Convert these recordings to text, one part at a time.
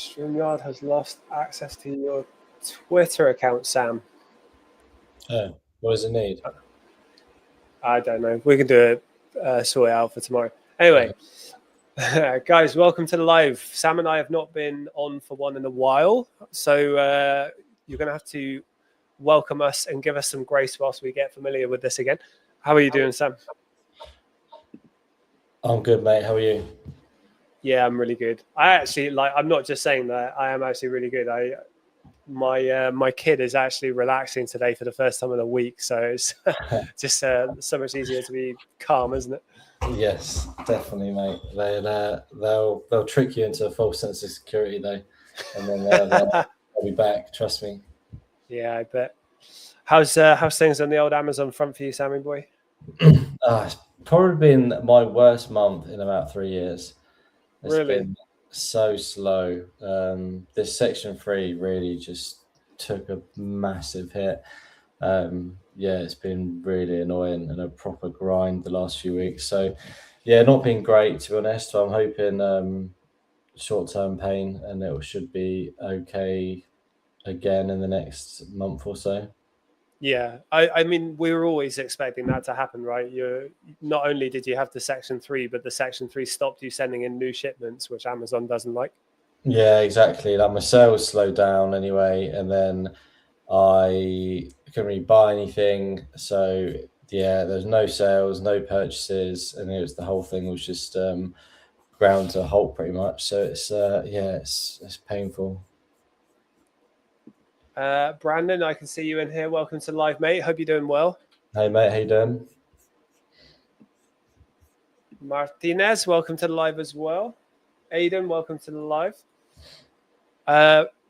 StreamYard has lost access to your Twitter account, Sam. Oh, what does it need? I don't know. We can do it, sort it out for tomorrow. Anyway, guys, welcome to the live. Sam and I have not been on for one in a while, so you're going to have to welcome us and give us some grace whilst we get familiar with this again. How are you doing, Sam? I'm good, mate. How are you? Yeah, I'm really good. I'm not just saying that. I am actually really good. My kid is actually relaxing today for the first time in a week, so it's just so much easier to be calm, isn't it? Yes, definitely, mate. They'll trick you into a false sense of security, though, and then they'll be back. Trust me. Yeah, I bet. How's things on the old Amazon front for you, Sammy boy? It's probably been my worst month in about 3 years. It's Really? been so slow. This section 3 really just took a massive hit. Yeah, it's been really annoying and a proper grind the last few weeks. So, yeah, not been great, to be honest. So I'm hoping short-term pain and it should be okay again in the next month or so. Yeah, I mean, we were always expecting that to happen, right? Not only did you have the Section 3, but the Section 3 stopped you sending in new shipments, which Amazon doesn't like. Yeah, exactly. Like my sales slowed down anyway, and then I couldn't really buy anything. So yeah, there's no sales, no purchases, and the whole thing was just ground to a halt pretty much. So it's painful. Brandon, I can see you in here. Welcome to live, mate. Hope you're doing well. Hey mate, how you doing? Martinez, welcome to the live as well. Aiden, welcome to the live.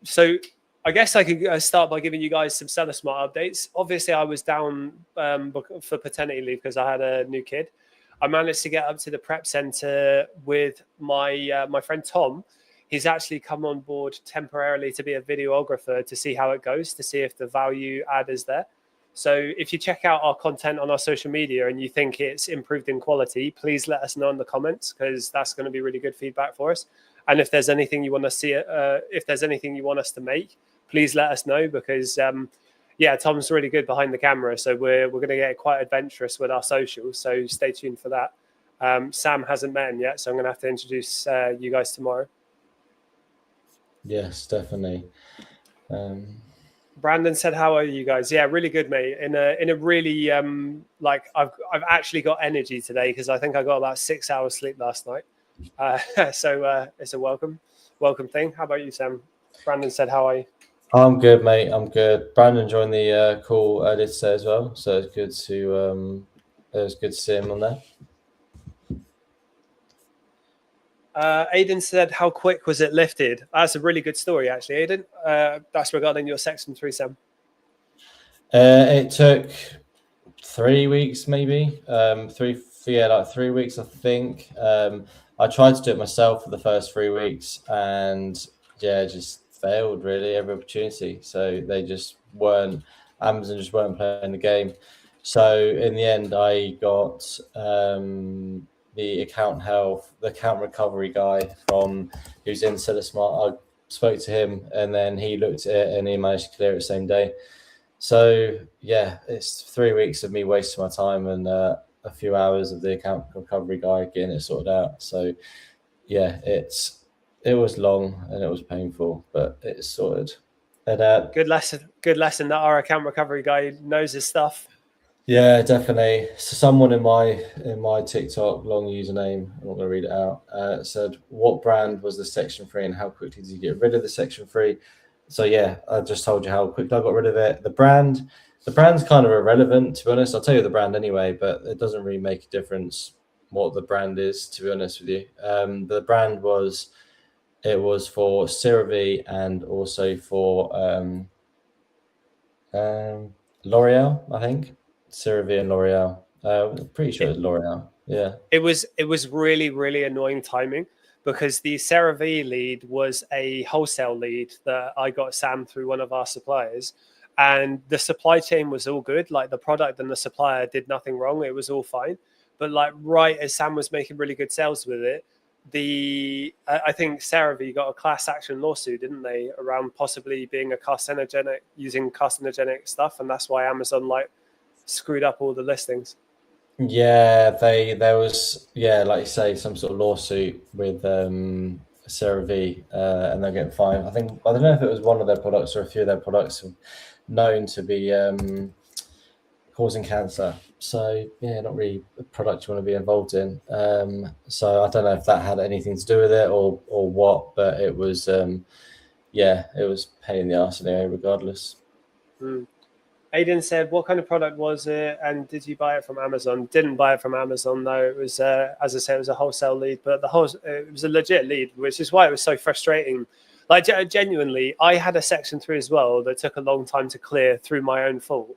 So I guess I could start by giving you guys some Seller Smart updates. Obviously, I was down for paternity leave because I had a new kid. I managed to get up to the prep center with my friend Tom. He's actually come on board temporarily to be a videographer to see how it goes, to see if the value add is there. So if you check out our content on our social media and you think it's improved in quality, please let us know in the comments because that's going to be really good feedback for us. And if there's anything you want to see, if there's anything you want us to make, please let us know because, Tom's really good behind the camera. So we're going to get quite adventurous with our socials. So stay tuned for that. Sam hasn't met him yet, so I'm going to have to introduce you guys tomorrow. Yes, definitely. Brandon said, "How are you guys?" Yeah, really good, mate. In a really I've actually got energy today because I think I got about 6 hours sleep last night. So it's a welcome thing. How about you, Sam? Brandon said, "How are you?" I'm good, mate. I'm good. Brandon joined the call earlier today as well, so it's good to see him on there. Aiden said, "How quick was it lifted?" That's a really good story, actually, Aiden. That's regarding your Section 3, Sam. It took 3 weeks, maybe 3 weeks, I think. I tried to do it myself for the first 3 weeks, and just failed really every opportunity. So Amazon just weren't playing the game. So in the end, I got the account recovery guy who's in Seller Smart. I spoke to him, and then he looked at it and he managed to clear it the same day. So yeah, it's 3 weeks of me wasting my time and a few hours of the account recovery guy getting it sorted out. So yeah, it was long and it was painful, but it's sorted. And, good lesson that our account recovery guy knows his stuff. Yeah, definitely. So someone in my TikTok long username, I'm not going to read it out, said, "What brand was the Section 3 and how quickly did you get rid of the Section 3?" So yeah, I just told you how quickly I got rid of it. The brand's kind of irrelevant, to be honest. I'll tell you the brand anyway, but it doesn't really make a difference what the brand is, to be honest with you. The brand was for CeraVe and also for L'Oreal, I think. CeraVe and L'Oreal. I'm pretty sure it's L'Oreal. Yeah. It was really, really annoying timing because the CeraVe lead was a wholesale lead that I got Sam through one of our suppliers. And the supply chain was all good. Like the product and the supplier did nothing wrong. It was all fine. But like right as Sam was making really good sales with it, I think CeraVe got a class action lawsuit, didn't they, around possibly being a carcinogenic, using carcinogenic stuff, and that's why Amazon like screwed up all the listings. Yeah, there was like you say, some sort of lawsuit with CeraVe, and they're getting fined. I don't know if it was one of their products or a few of their products known to be causing cancer. So yeah, not really a product you want to be involved in. So I don't know if that had anything to do with it or what, but it was it was pain in the arse anyway, regardless. Aiden said, what kind of product was it? And did you buy it from Amazon? Didn't buy it from Amazon, though. It was, as I said, it was a wholesale lead, but it was a legit lead, which is why it was so frustrating. Like, genuinely, I had a section 3 as well that took a long time to clear through my own fault.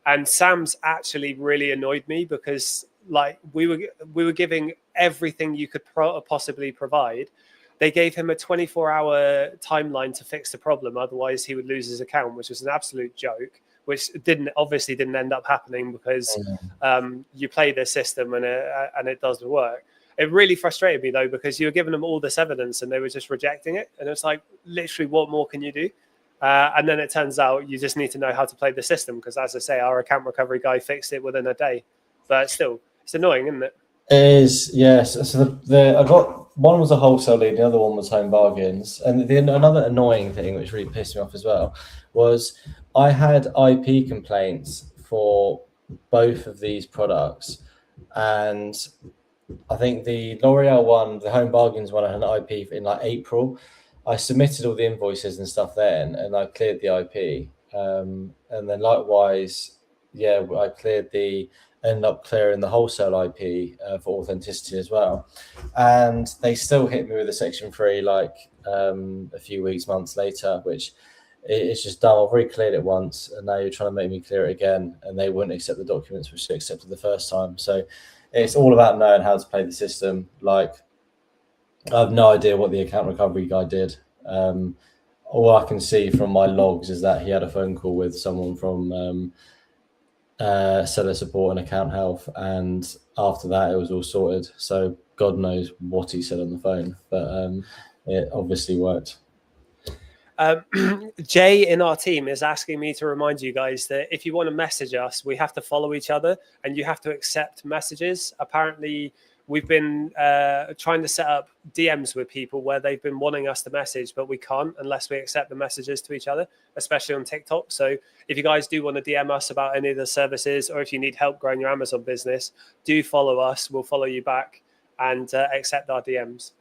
And Sam's actually really annoyed me because, like, we were giving everything you could possibly provide. They gave him a 24-hour timeline to fix the problem. Otherwise, he would lose his account, which was an absolute joke. Which obviously didn't end up happening because you play the system and it doesn't work. It really frustrated me though, because you were giving them all this evidence and they were just rejecting it. And it's like, literally, what more can you do? And then it turns out you just need to know how to play the system because, as I say, our account recovery guy fixed it within a day. But still, it's annoying, isn't it? It is, yes. So I got one was a wholesale lead, the other one was home bargains, and another annoying thing which really pissed me off as well was I had IP complaints for both of these products, and I think the L'Oreal one, the home bargains one, I had an IP in like April. I submitted all the invoices and stuff then, and I cleared the IP, and then likewise, I ended up clearing the wholesale IP for authenticity as well, and they still hit me with a section 3 like a few months later, which it's just dumb. I've already cleared it once, and now you're trying to make me clear it again, and they wouldn't accept the documents which they accepted the first time. So it's all about knowing how to play the system. Like, I have no idea what the account recovery guy did. All I can see from my logs is that he had a phone call with someone from seller support and account health, and after that it was all sorted. So God knows what he said on the phone, but it obviously worked. Jay in our team is asking me to remind you guys that if you want to message us, we have to follow each other and you have to accept messages. Apparently, we've been trying to set up DMs with people where they've been wanting us to message, but we can't unless we accept the messages to each other, especially on TikTok. So if you guys do want to DM us about any of the services, or if you need help growing your Amazon business, do follow us. We'll follow you back and accept our DMs.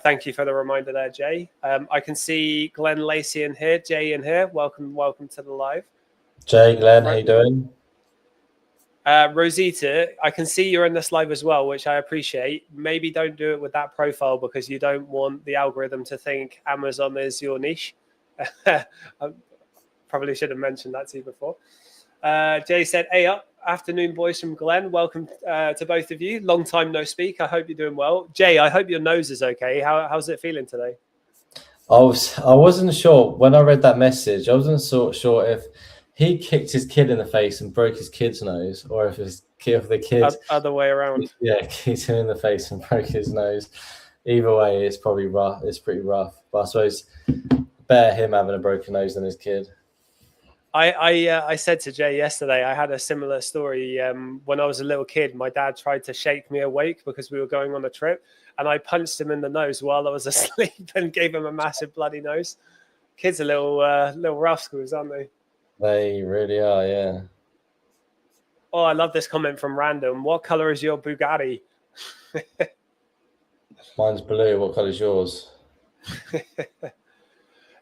Thank you for the reminder there, Jay. I can see Glenn Lacey in here, Jay in here. Welcome to the live. Jay, Glenn, how you doing? Rosita, I can see you're in this live as well, which I appreciate. Maybe don't do it with that profile because you don't want the algorithm to think Amazon is your niche. I probably should have mentioned that to you before. Jay said, hey up. Afternoon, boys, from Glenn. Welcome to both of you. Long time no speak. I hope you're doing well. Jay, I hope your nose is okay. How's it feeling today? I wasn't sure when I read that message. I wasn't sure if he kicked his kid in the face and broke his kid's nose, or if the kid other way around. Yeah, kicked him in the face and broke his nose. Either way, it's probably rough. It's pretty rough. But I suppose better him having a broken nose than his kid. I said to Jay yesterday, I had a similar story. When I was a little kid, my dad tried to shake me awake because we were going on a trip, and I punched him in the nose while I was asleep and gave him a massive bloody nose. Kids are little rascals, aren't they? They really are, yeah. Oh, I love this comment from Random. What color is your Bugatti? Mine's blue. What color is yours?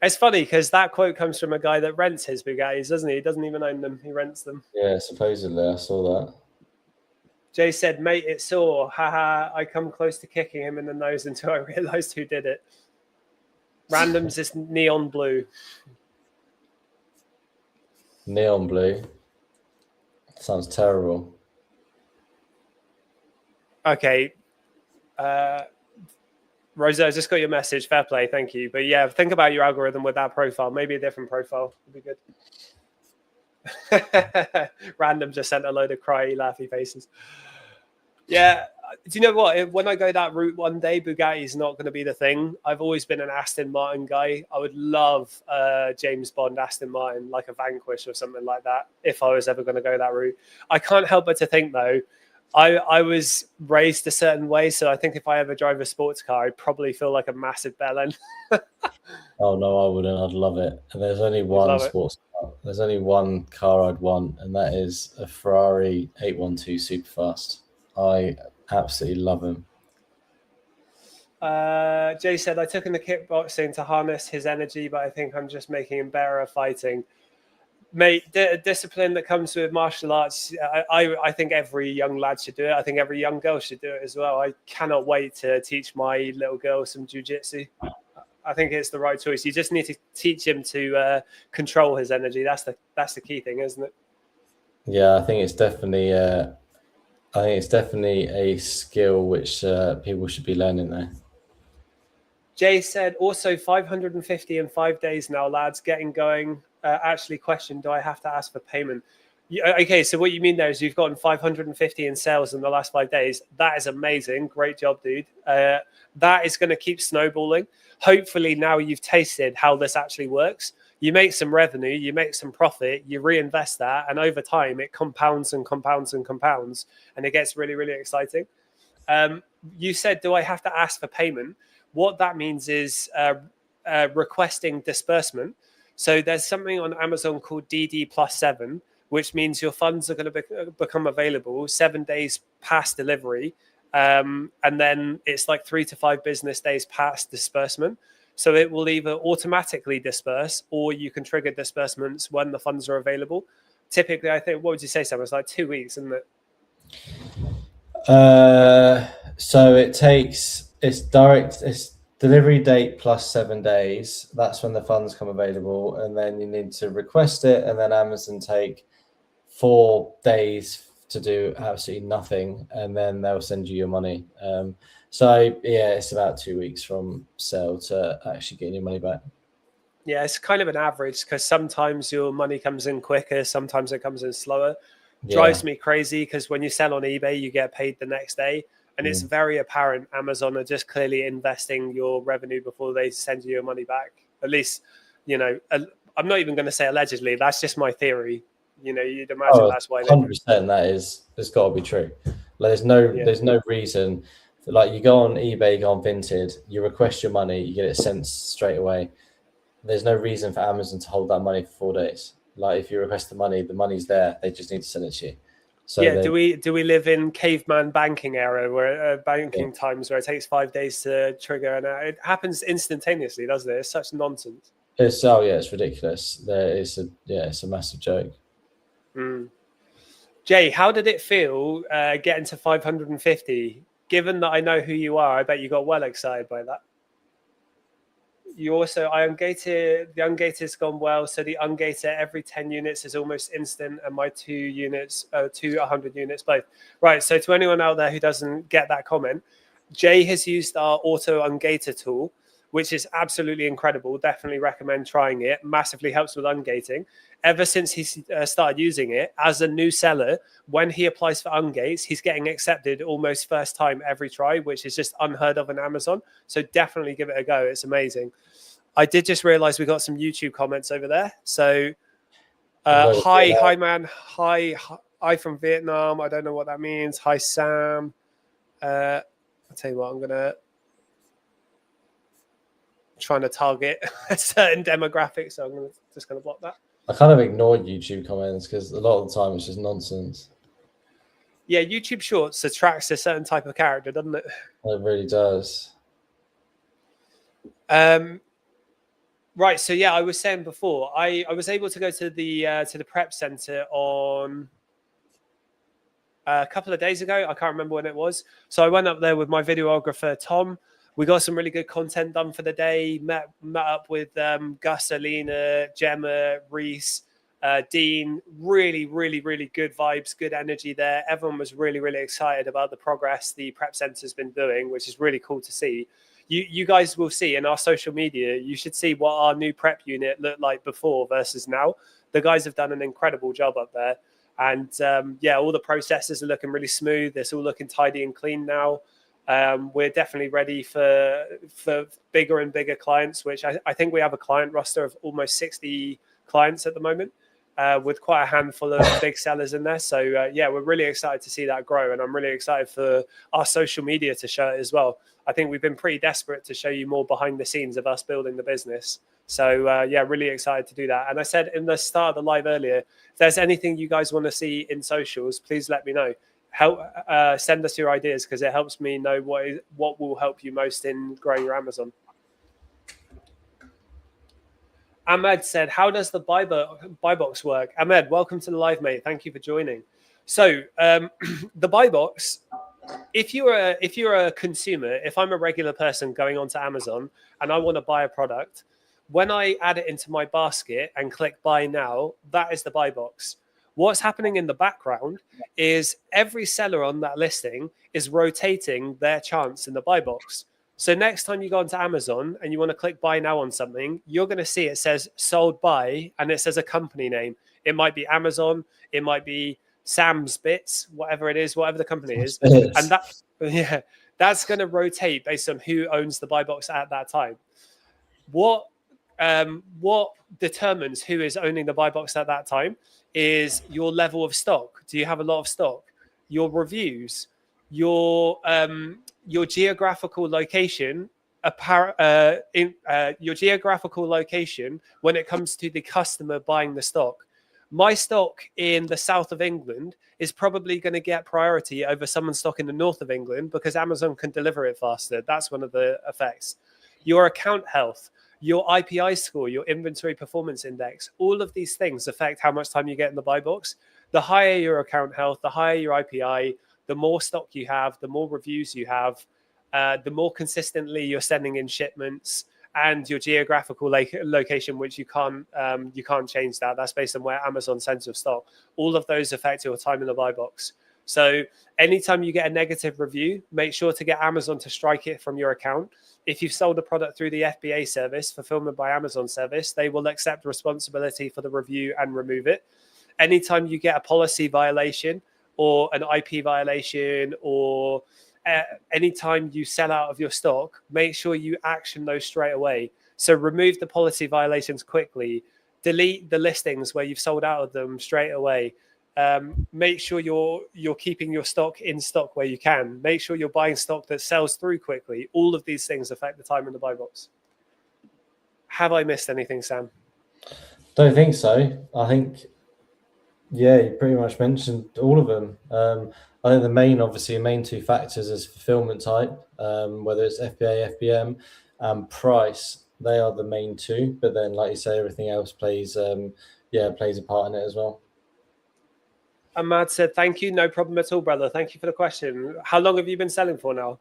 It's funny because that quote comes from a guy that rents his Bugattis, doesn't he? He doesn't even own them. He rents them. Yeah, supposedly. I saw that. Jay said, mate, it's sore. Haha, I come close to kicking him in the nose until I realized who did it. Random's is neon blue. Neon blue? Sounds terrible. Okay. Rosa, I just got your message. Fair play. Thank you. But yeah, think about your algorithm with that profile. Maybe a different profile would be good. Random just sent a load of cryy, laughy faces. Yeah, Do you know what? When I go that route one day, Bugatti is not going to be the thing. I've always been an Aston Martin guy. I would love James Bond Aston Martin, like a Vanquish or something like that, if I was ever going to go that route. I can't help but to think, though, I was raised a certain way, so I think if I ever drive a sports car, I'd probably feel like a massive bellend. Oh no, I wouldn't. I'd love it. And there's only You'd one love it. sports car. There's only one car I'd want, and that is a Ferrari 812 Superfast. I absolutely love him. Jay said, I took him to kickboxing to harness his energy, but I think I'm just making him better at fighting. Mate, discipline that comes with martial arts, I think every young lad should do it. I think every young girl should do it as well. I cannot wait to teach my little girl some jiu-jitsu. I think it's the right choice. You just need to teach him to control his energy. That's the key thing, isn't it? Yeah, I think it's definitely a skill which people should be learning there. Jay said, also 550 in 5 days now, lads, getting going. Actually questioned, do I have to ask for payment? Okay, so what you mean there is you've gotten 550 in sales in the last 5 days. That is amazing. Great job, dude. That is going to keep snowballing. Hopefully now you've tasted how this actually works. You make some revenue, you make some profit, you reinvest that, and over time it compounds and compounds and compounds, and it gets really, really exciting. You said, do I have to ask for payment? What that means is requesting disbursement. So there's something on Amazon called DD+7, which means your funds are going to become available 7 days past delivery. And then it's like 3 to 5 business days past disbursement. So it will either automatically disperse or you can trigger disbursements when the funds are available. Typically, I think, what would you say, Sam? It's like 2 weeks, isn't it? So it's delivery date plus 7 days. That's when the funds come available, and then you need to request it, and then Amazon take 4 days to do absolutely nothing, and then they'll send you your money. So yeah, it's about 2 weeks from sale to actually getting your money back. Yeah, it's kind of an average because sometimes your money comes in quicker, sometimes it comes in slower. Drives me crazy because when you sell on eBay, you get paid the next day. And it's very apparent Amazon are just clearly investing your revenue before they send you your money back. At least, I'm not even going to say allegedly. That's just my theory. You'd imagine that's why. 100%. There's got to be true. Like, there's no reason. Like, you go on eBay, you go on Vinted, you request your money, you get it sent straight away. There's no reason for Amazon to hold that money for 4 days. Like, if you request the money's there. They just need to send it to you. So yeah, do we live in caveman banking era where banking times where it takes 5 days to trigger, and it happens instantaneously, doesn't it? It's such nonsense. It's ridiculous. It's a massive joke. Jay, how did it feel getting to 550? Given that I know who you are, I bet you got well excited by that. You also, the ungated gone well. So the ungated every 10 units is almost instant, and my 2 units, 100 units both. Right. So to anyone out there who doesn't get that comment, Jay has used our auto ungator tool, which is absolutely incredible. Definitely recommend trying it. Massively helps with ungating. Ever since he started using it as a new seller, when he applies for ungates, he's getting accepted almost first time every try, which is just unheard of on Amazon. So definitely give it a go. It's amazing. I did just realize we got some YouTube comments over there. So hi, man. Hi from Vietnam. I don't know what that means. Hi, Sam. I'll tell you what, I'm going to trying to target a certain demographic, so I'm just going to block that. I kind of ignore YouTube comments because a lot of the time it's just nonsense. Yeah, YouTube Shorts attracts a certain type of character, doesn't it? It really does. Right. So yeah, I was saying before, I was able to go to the prep center on a couple of days ago. I can't remember when it was. So I went up there with my videographer Tom. We got some really good content done for the day. Met up with Gus, Alina, Gemma, Reese, Dean. Really, really, really good vibes, good energy there. Everyone was really, really excited about the progress the prep center's been doing, which is really cool to see. You guys will see in our social media, you should see what our new prep unit looked like before versus now. The guys have done an incredible job up there. And yeah, all the processes are looking really smooth. It's all looking tidy and clean now. We're definitely ready for bigger and bigger clients, which I think we have a client roster of almost 60 clients at the moment, with quite a handful of big sellers in there. So yeah, we're really excited to see that grow, and I'm really excited for our social media to show it as well. I think we've been pretty desperate to show you more behind the scenes of us building the business. So yeah, really excited to do that. And I said in the start of the live earlier, if there's anything you guys want to see in socials, please let me know. Send us your ideas, because it helps me know what will help you most in growing your Amazon. Ahmed said, how does the buy box work? Ahmed, welcome to the live, mate. Thank you for joining. So the buy box, if you're a consumer, if I'm a regular person going onto Amazon and I want to buy a product, when I add it into my basket and click buy now, that is the buy box. What's happening in the background is every seller on that listing is rotating their chance in the buy box. So next time you go onto Amazon and you want to click buy now on something, you're going to see it says sold by, and it says a company name. It might be Amazon, it might be Sam's Bits, whatever it is, whatever the company is. And that's going to rotate based on who owns the buy box at that time. What determines who is owning the buy box at that time is your level of stock. Do you have a lot of stock? Your reviews, your geographical location, your geographical location when it comes to the customer buying the stock. My stock in the south of England is probably going to get priority over someone's stock in the north of England because Amazon can deliver it faster. That's one of the effects. Your account health, your IPI score, your inventory performance index, all of these things affect how much time you get in the buy box. The higher your account health, the higher your IPI, the more stock you have, the more reviews you have, the more consistently you're sending in shipments, and your geographical location, which you can't change that. That's based on where Amazon sends your stock. All of those affect your time in the buy box. So anytime you get a negative review, make sure to get Amazon to strike it from your account. If you've sold a product through the FBA service, Fulfillment by Amazon service, they will accept responsibility for the review and remove it. Anytime you get a policy violation or an IP violation, or anytime you sell out of your stock, make sure you action those straight away. So remove the policy violations quickly, delete the listings where you've sold out of them straight away. Make sure you're keeping your stock in stock where you can. Make sure you're buying stock that sells through quickly. All of these things affect the time in the buy box. Have I missed anything, Sam? Don't think so. I think, yeah, you pretty much mentioned all of them. I think the main two factors is fulfillment type, whether it's FBA, FBM, and price. They are the main two. But then, like you say, everything else plays a part in it as well. Ahmad said, thank you. No problem at all, brother. Thank you for the question. How long have you been selling for now?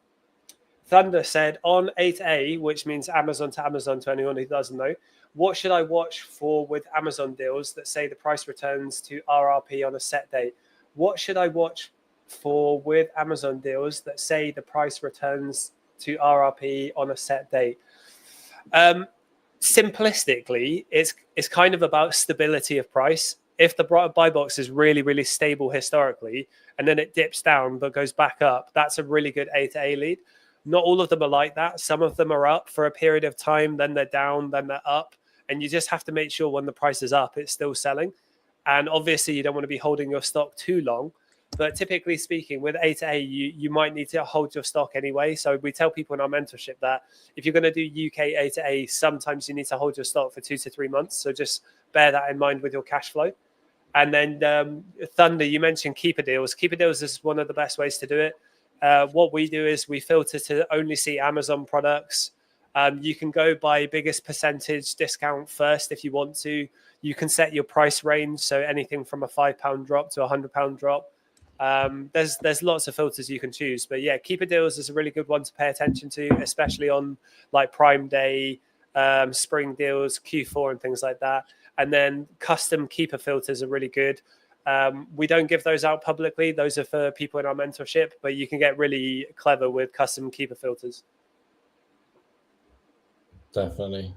Thunder said, on 8A, which means Amazon to Amazon, to anyone who doesn't know, what should I watch for with Amazon deals that say the price returns to RRP on a set date? What should I watch for with Amazon deals that say the price returns to RRP on a set date? Simplistically, it's kind of about stability of price. If the buy box is really, really stable historically, and then it dips down but goes back up, that's a really good A to A lead. Not all of them are like that. Some of them are up for a period of time, then they're down, then they're up. And you just have to make sure when the price is up, it's still selling. And obviously, you don't want to be holding your stock too long. But typically speaking, with A to A, you might need to hold your stock anyway. So we tell people in our mentorship that if you're going to do UK A to A, sometimes you need to hold your stock for 2 to 3 months. So just bear that in mind with your cash flow. And then Thunder, you mentioned keeper deals. Keeper deals is one of the best ways to do it. What we do is we filter to only see Amazon products. You can go by biggest percentage discount first if you want to. You can set your price range, so anything from a £5 drop to a £100 drop. There's lots of filters you can choose, but yeah, keeper deals is a really good one to pay attention to, especially on like Prime Day, spring deals, Q4 and things like that. And then custom keeper filters are really good. We don't give those out publicly. Those are for people in our mentorship, but you can get really clever with custom keeper filters. Definitely.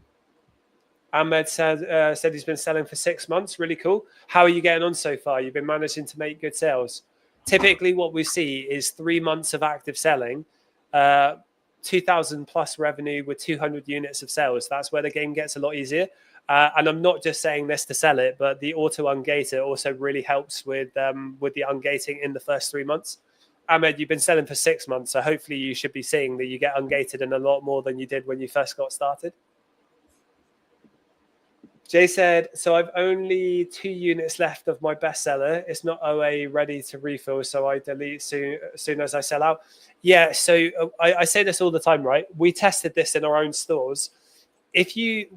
Ahmed said he's been selling for 6 months. Really cool. How are you getting on so far? You've been managing to make good sales. Typically, what we see is 3 months of active selling, 2,000 plus revenue with 200 units of sales. That's where the game gets a lot easier. And I'm not just saying this to sell it, but the auto ungater also really helps with the ungating in the first 3 months. Ahmed, you've been selling for 6 months, so hopefully you should be seeing that you get ungated in a lot more than you did when you first got started. Jay said, so I've only 2 units left of my bestseller. It's not OA ready to refill, so I delete soon as I sell out. Yeah, so I say this all the time, right? We tested this in our own stores.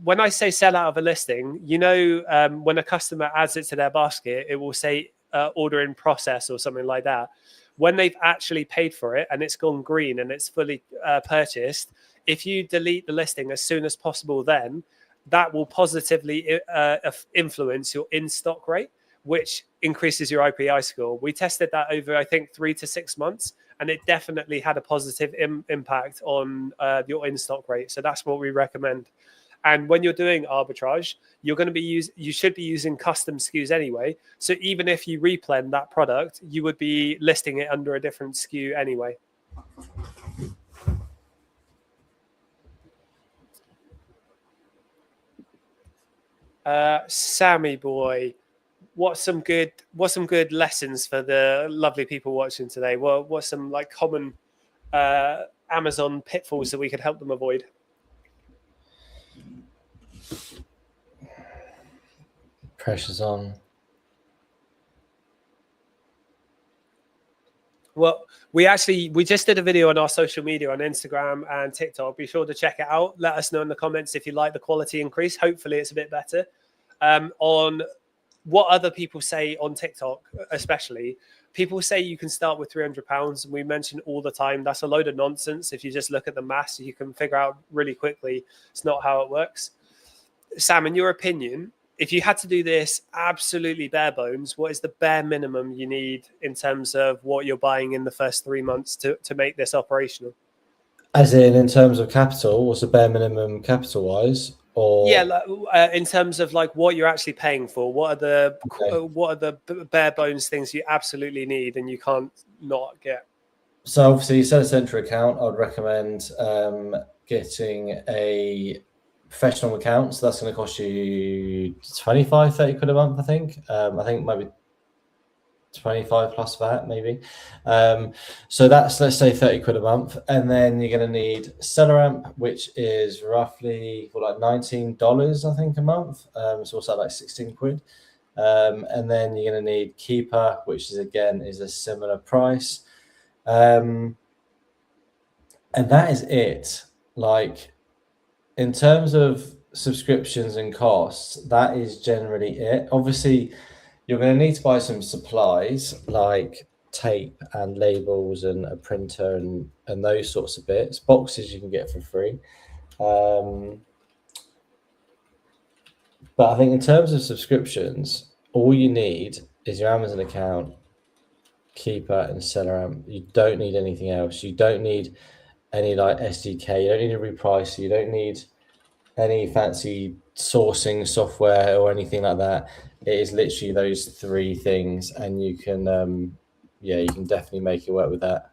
When I say sell out of a listing, when a customer adds it to their basket, it will say order in process or something like that. When they've actually paid for it and it's gone green and it's fully purchased, if you delete the listing as soon as possible, then that will positively influence your in-stock rate, which increases your IPI score. We tested that over, I think, 3 to 6 months, and it definitely had a positive impact on your in-stock rate. So that's what we recommend. And when you're doing arbitrage, you should be using custom SKUs anyway. So even if you replen that product, you would be listing it under a different SKU anyway. Sammy boy, what's some good lessons for the lovely people watching today? Well, what's some like common Amazon pitfalls that we could help them avoid? Pressure's on. Well, we just did a video on our social media on Instagram and TikTok. Be sure to check it out. Let us know in the comments if you like the quality increase. Hopefully it's a bit better. On what other people say on TikTok, especially, people say you can start with £300. And we mention all the time, that's a load of nonsense. If you just look at the maths, you can figure out really quickly it's not how it works. Sam, in your opinion, if you had to do this absolutely bare bones, what is the bare minimum you need in terms of what you're buying in the first 3 months to make this operational? As in terms of capital, what's the bare minimum capital wise? Or yeah, in terms of like what you're actually paying for, what are the bare bones things you absolutely need and you can't not get? So obviously, Seller Central account, I would recommend getting a professional account. So that's going to cost you 25, 30 quid a month, I think. I think maybe 25 plus that, maybe. So that's, let's say, 30 quid a month. And then you're going to need SellerAmp, which is roughly like $19, I think, a month. So what's that, like 16 quid? And then you're going to need Keeper, which is a similar price. And that is it. Like, in terms of subscriptions and costs, that is generally it. Obviously, you're going to need to buy some supplies like tape and labels and a printer and those sorts of bits. Boxes you can get for free. But I think in terms of subscriptions, all you need is your Amazon account, Keeper, and SellerAmp. You don't need anything else. You don't need any like SDK. You don't need a repricer. You don't need any fancy sourcing software or anything like that. It is literally those 3 things, and you can, you can definitely make it work with that.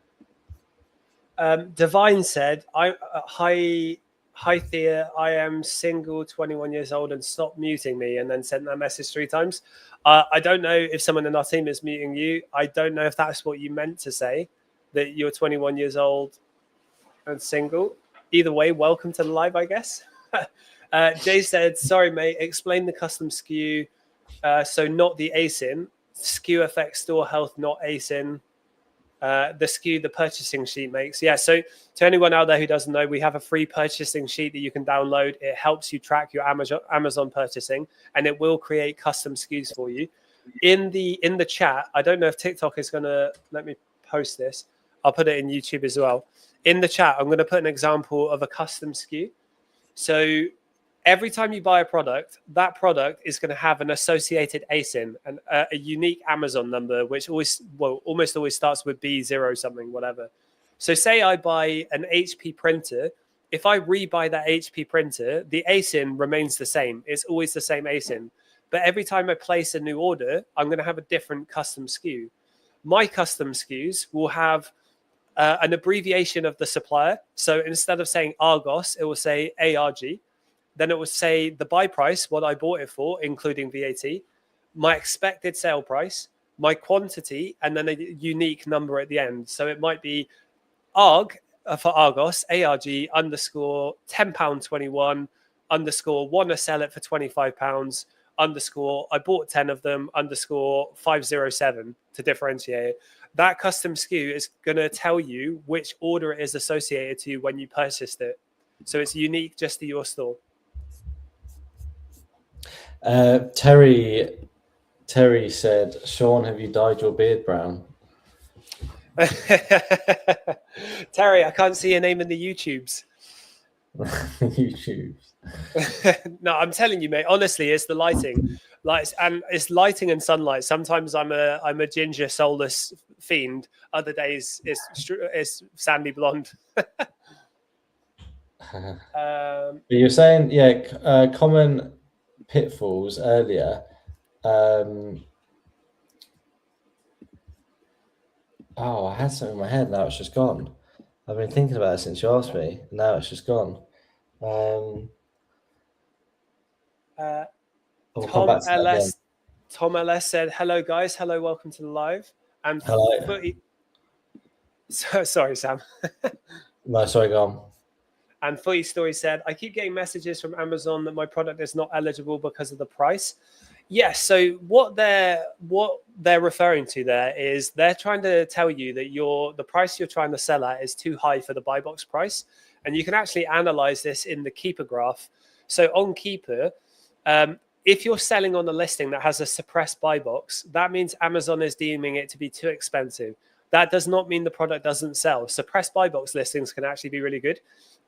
Divine said, "Hi Thea, I am single, 21 years old, and stop muting me," and then sent that message 3 times. I don't know if someone in our team is muting you. I don't know if that's what you meant to say, that you're 21 years old and single. Either way, welcome to the live, I guess. Jay said, sorry, mate, explain the custom SKU. So not the ASIN. SKU affects store health, not ASIN. The SKU the purchasing sheet makes. Yeah, so to anyone out there who doesn't know, we have a free purchasing sheet that you can download. It helps you track your Amazon purchasing, and it will create custom SKUs for you. In the chat, I don't know if TikTok is going to let me post this. I'll put it in YouTube as well. In the chat, I'm going to put an example of a custom SKU. So every time you buy a product, that product is going to have an associated ASIN and a unique Amazon number, which almost always starts with B0 something, whatever. So say I buy an HP printer, if I rebuy that HP printer, the ASIN remains the same. It's always the same ASIN. But every time I place a new order, I'm going to have a different custom SKU. My custom SKUs will have an abbreviation of the supplier. So instead of saying Argos, it will say ARG. Then it will say the buy price, what I bought it for, including VAT, my expected sale price, my quantity, and then a unique number at the end. So it might be ARG for Argos, ARG underscore £10.21 underscore want to sell it for £25 underscore I bought 10 of them underscore 507 to differentiate it. That custom SKU is going to tell you which order it is associated to when you purchased it. So it's unique just to your store. Terry said, Sean, have you dyed your beard brown? Terry, I can't see your name in the YouTubes. YouTubes. No, I'm telling you, mate. Honestly, it's the lighting. And it's lighting and sunlight. Sometimes I'm a ginger soulless fiend. Other days it's sandy blonde. You're saying, common pitfalls earlier. I had something in my head. Now it's just gone. I've been thinking about it since you asked me. Now it's just gone. Tom LS said, "Hello guys, hello, welcome to the live." And hello. Sorry, Sam. No, sorry, go on. And Footy Story said, "I keep getting messages from Amazon that my product is not eligible because of the price." Yes. So what they're referring to there is they're trying to tell you that the price you're trying to sell at is too high for the buy box price, and you can actually analyze this in the Keeper graph. So on Keeper, if you're selling on a listing that has a suppressed buy box, that means Amazon is deeming it to be too expensive. That does not mean the product doesn't sell. Suppressed buy box listings can actually be really good.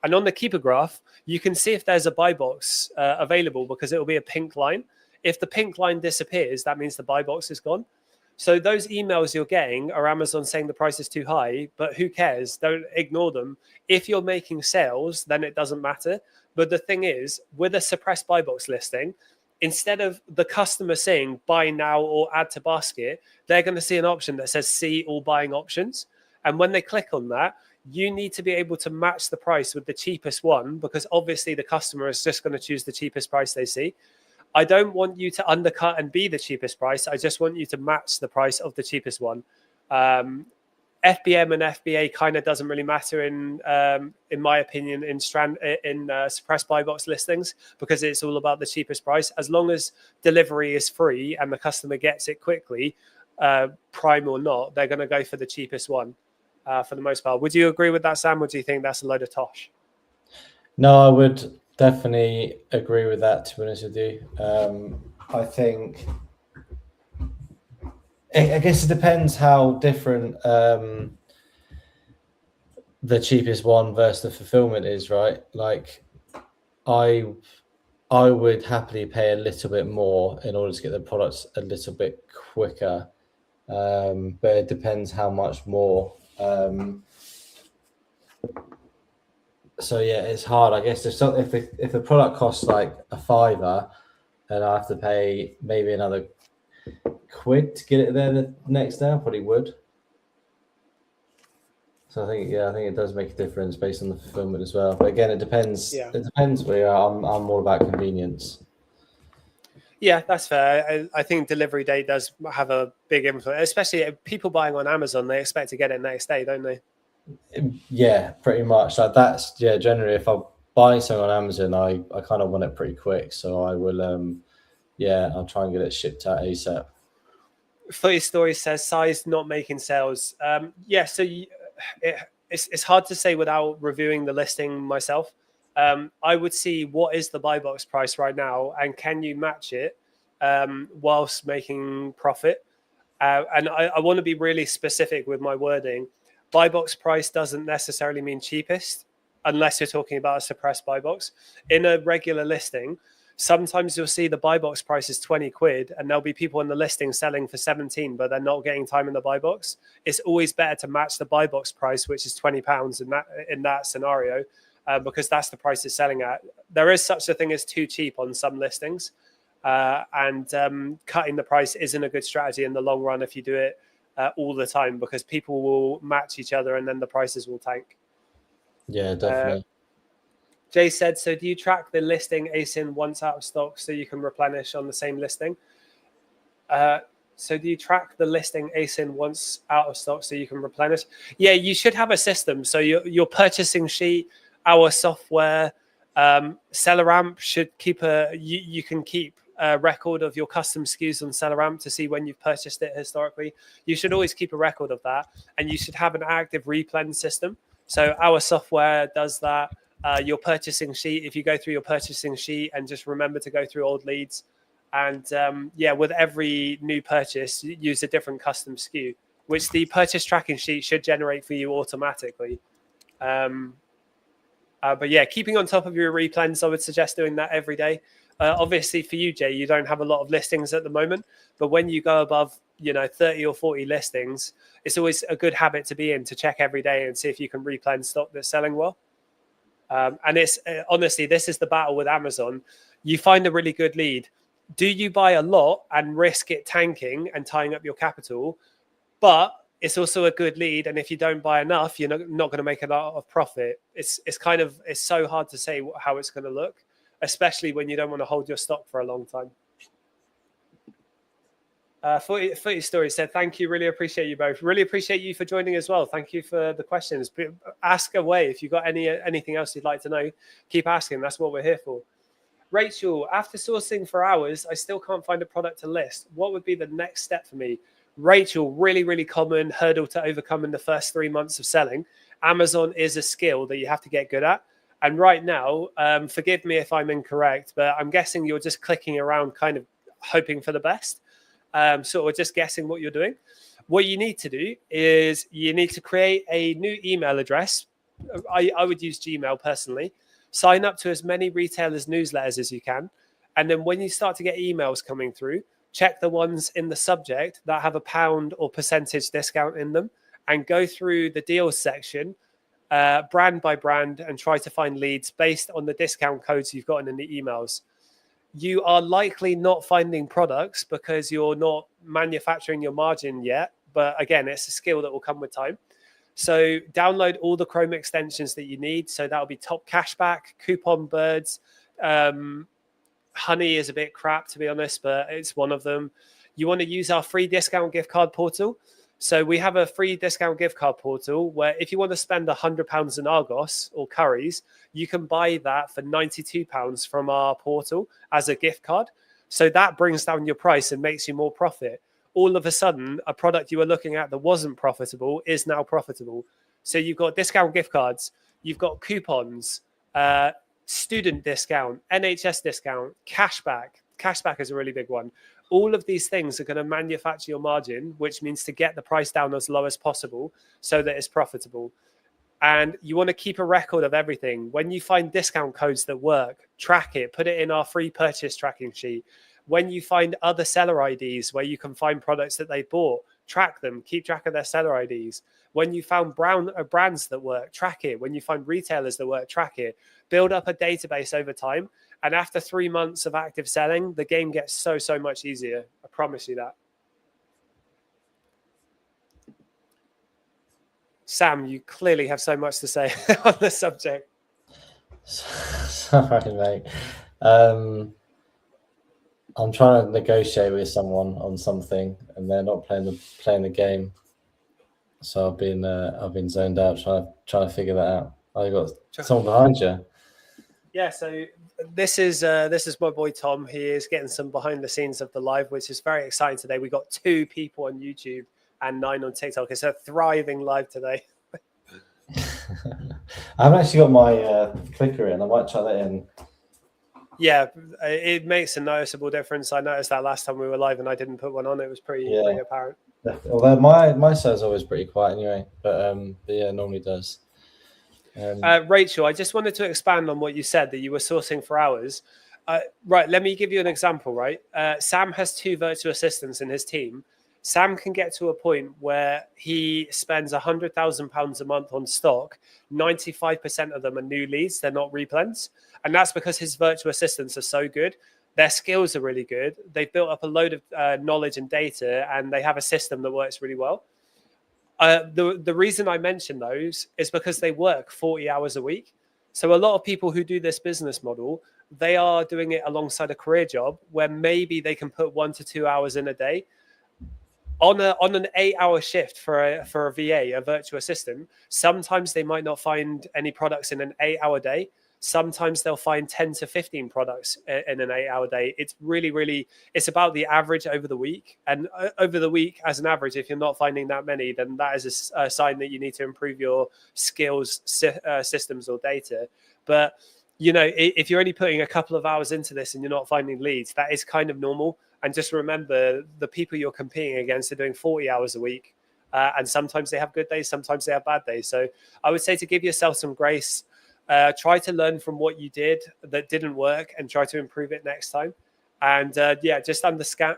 And on the Keeper graph, you can see if there's a buy box available because it will be a pink line. If the pink line disappears, that means the buy box is gone. So those emails you're getting are Amazon saying the price is too high, but who cares? Don't ignore them. If you're making sales, then it doesn't matter. But the thing is, with a suppressed buy box listing, instead of the customer saying buy now or add to basket, they're going to see an option that says see all buying options. And when they click on that, you need to be able to match the price with the cheapest one, because obviously the customer is just going to choose the cheapest price they see. I don't want you to undercut and be the cheapest price. I just want you to match the price of the cheapest one. FBM and FBA kind of doesn't really matter in my opinion, in suppressed buy box listings, because it's all about the cheapest price. As long as delivery is free and the customer gets it quickly, prime or not, they're going to go for the cheapest one for the most part. Would you agree with that, Sam? Or do you think that's a load of tosh? No, I would definitely agree with that, to be honest with you. I think, I guess it depends how different the cheapest one versus the fulfillment is, right? Like, I would happily pay a little bit more in order to get the products a little bit quicker, but it depends how much more. So yeah, it's hard. I guess if the product costs like a £5, and I have to pay maybe another £1 to get it there the next day, I probably would. So I think it does make a difference based on the fulfillment as well. But again, it depends. Yeah. It depends where you are. I'm more about convenience. Yeah, that's fair. I think delivery day does have a big influence, especially people buying on Amazon. They expect to get it next day, don't they? Yeah, pretty much. Like that's generally if I'm buying something on Amazon, I kind of want it pretty quick. So I will I'll try and get it shipped out ASAP. Footy Story says size not making sales. So it's hard to say without reviewing the listing myself. I would see what is the buy box price right now, and can you match it whilst making profit? And I want to be really specific with my wording. Buy box price doesn't necessarily mean cheapest, unless you're talking about a suppressed buy box. In a regular listing, sometimes you'll see the buy box price is £20, and there'll be people in the listing selling for 17, but they're not getting time in the buy box. It's always better to match the buy box price, which is £20 in that scenario, because that's the price it's selling at. There is such a thing as too cheap on some listings, and cutting the price isn't a good strategy in the long run if you do it all the time, because people will match each other and then the prices will tank. Yeah, definitely. Jay said, so do you track the listing ASIN once out of stock so you can replenish on the same listing? So do you track the listing ASIN once out of stock so you can replenish? Yeah, you should have a system. So your purchasing sheet, our software, SellerAmp should keep you can keep a record of your custom SKUs on SellerAmp to see when you've purchased it historically. You should always keep a record of that, and you should have an active replen system. So our software does that. Your purchasing sheet, if you go through your purchasing sheet and just remember to go through old leads, and with every new purchase, use a different custom SKU, which the purchase tracking sheet should generate for you automatically. But yeah, keeping on top of your replens, I would suggest doing that every day. Obviously, for you, Jay, you don't have a lot of listings at the moment, but when you go above, 30 or 40 listings, it's always a good habit to be in to check every day and see if you can replen stock that's selling well. And it's honestly, this is the battle with Amazon. You find a really good lead. Do you buy a lot and risk it tanking and tying up your capital? But it's also a good lead, and if you don't buy enough, you're not going to make a lot of profit. It's so hard to say how it's going to look, especially when you don't want to hold your stock for a long time. 40 Stories said, thank you. Really appreciate you both. Really appreciate you for joining as well. Thank you for the questions. Ask away. If you've got anything else you'd like to know, keep asking. That's what we're here for. Rachel, after sourcing for hours, I still can't find a product to list. What would be the next step for me? Rachel, really, really common hurdle to overcome in the first 3 months of selling. Amazon is a skill that you have to get good at. And right now, forgive me if I'm incorrect, but I'm guessing you're just clicking around kind of hoping for the best. Sort of just guessing what you're doing. What you need to do is you need to create a new email address. I would use Gmail personally. Sign up to as many retailers' newsletters as you can. And then when you start to get emails coming through, check the ones in the subject that have a pound or percentage discount in them and go through the deals section, brand by brand, and try to find leads based on the discount codes you've gotten in the emails. You are likely not finding products because you're not manufacturing your margin yet. But again, it's a skill that will come with time. So download all the Chrome extensions that you need. So that'll be Top Cashback, Coupon Birds. Honey is a bit crap, to be honest, but it's one of them. You want to use our free discount gift card portal. So we have a free discount gift card portal where if you want to spend £100 in Argos or curries, you can buy that for £92 from our portal as a gift card. So that brings down your price and makes you more profit. All of a sudden, a product you were looking at that wasn't profitable is now profitable. So you've got discount gift cards, you've got coupons, student discount, NHS discount, cashback. Cashback is a really big one. All of these things are going to manufacture your margin, which means to get the price down as low as possible so that it's profitable. And you want to keep a record of everything. When you find discount codes that work, track it, put it in our free purchase tracking sheet. When you find other seller IDs where you can find products that they bought, track them, keep track of their seller IDs. When you found brands that work, track it. When you find retailers that work, track it. Build up a database over time. And after 3 months of active selling, the game gets so much easier. I promise you that. Sam, you clearly have so much to say on the subject. Sorry, mate. I'm trying to negotiate with someone on something, and they're not playing the game. So I've been zoned out trying to figure that out. I got someone behind you. Yeah, so this is my boy Tom. He is getting some behind the scenes of the live, which is very exciting today. We got 2 people on YouTube and 9 on TikTok. It's a thriving live today. I haven't actually got my clicker in. I might try that in. Yeah, it makes a noticeable difference. I noticed that last time we were live and I didn't put one on. It was pretty apparent. Although my side's always pretty quiet anyway, but yeah, it normally does. Rachel, I just wanted to expand on what you said, that you were sourcing for hours. Right, let me give you an example, right? Sam has 2 virtual assistants in his team. Sam can get to a point where he spends £100,000 a month on stock. 95% of them are new leads. They're not replens. And that's because his virtual assistants are so good. Their skills are really good. They've built up a load of knowledge and data, and they have a system that works really well. The reason I mention those is because they work 40 hours a week. So a lot of people who do this business model, they are doing it alongside a career job where maybe they can put 1 to 2 hours in a day. On an 8-hour shift for a VA, a virtual assistant, sometimes they might not find any products in an 8-hour day. Sometimes they'll find 10 to 15 products in an 8-hour day. It's really, it's about the average over the week. And over the week, as an average, if you're not finding that many, then that is a sign that you need to improve your skills, systems, or data. But, you know, if you're only putting a couple of hours into this and you're not finding leads, that is kind of normal. And just remember, the people you're competing against are doing 40 hours a week. And sometimes they have good days, sometimes they have bad days. So I would say to give yourself some grace. Try to learn from what you did that didn't work and try to improve it next time. And just understand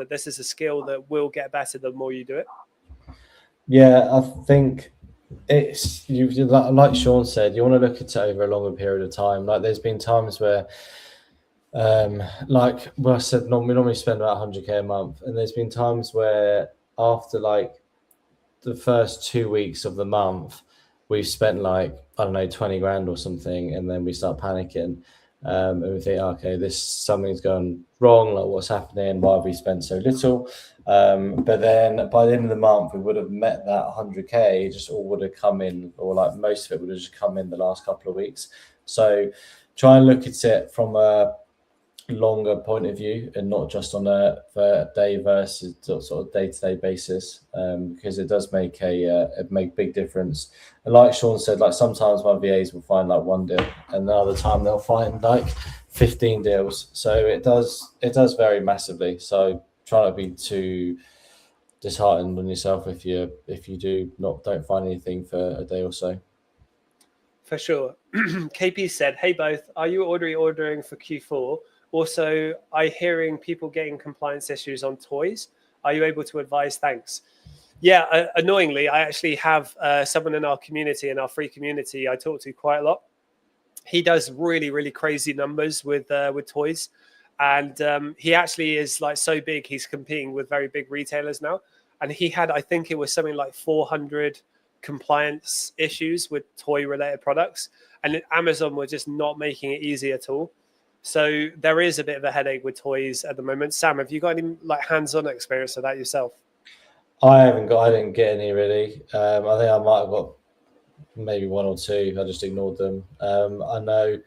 that this is a skill that will get better the more you do it. Yeah, I think it's like Sean said, you want to look at it over a longer period of time. Like there's been times where, like I said, we normally spend about 100k a month, and there's been times where after like the first 2 weeks of the month, we've spent like, I don't know, 20 grand or something, and then we start panicking, and we think, okay, something's going wrong, like what's happening, why have we spent so little? But then by the end of the month, we would have met that 100k, it just all would have come in, or like most of it would have just come in the last couple of weeks. So try and look at it from a longer point of view and not just on a day versus sort of day-to-day basis, because it does make a big difference. And like Sean said, like sometimes my VAs will find like one deal, and another time they'll find like 15 deals. So it does vary massively. So try not to be too disheartened on yourself if you don't find anything for a day or so. For sure. KP said, "Hey both, are you already ordering for Q4? Also, I hearing people getting compliance issues on toys. Are you able to advise? Thanks." Yeah, annoyingly, I actually have someone in our community, in our free community, I talk to quite a lot. He does really crazy numbers with toys, and he actually is like so big. He's competing with very big retailers now, and he had, I think it was something like 400 compliance issues with toy related products, and Amazon were just not making it easy at all. So there is a bit of a headache with toys at the moment. Sam, have you got any like hands-on experience of that yourself? I didn't get any really. I think I might have got maybe one or two. I just ignored them. I know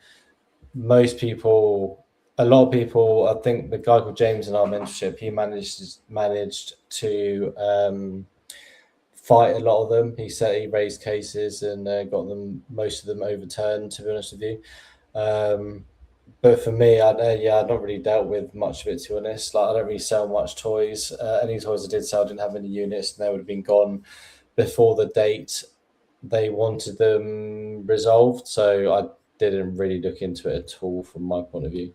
a lot of people, I think the guy called James in our mentorship, he managed to fight a lot of them. He said he raised cases and got most of them overturned, to be honest with you. But for me, I've not really dealt with much of it, to be honest. Like I don't really sell much toys. Any toys I did sell didn't have any units, and they would have been gone before the date they wanted them resolved. So I didn't really look into it at all from my point of view.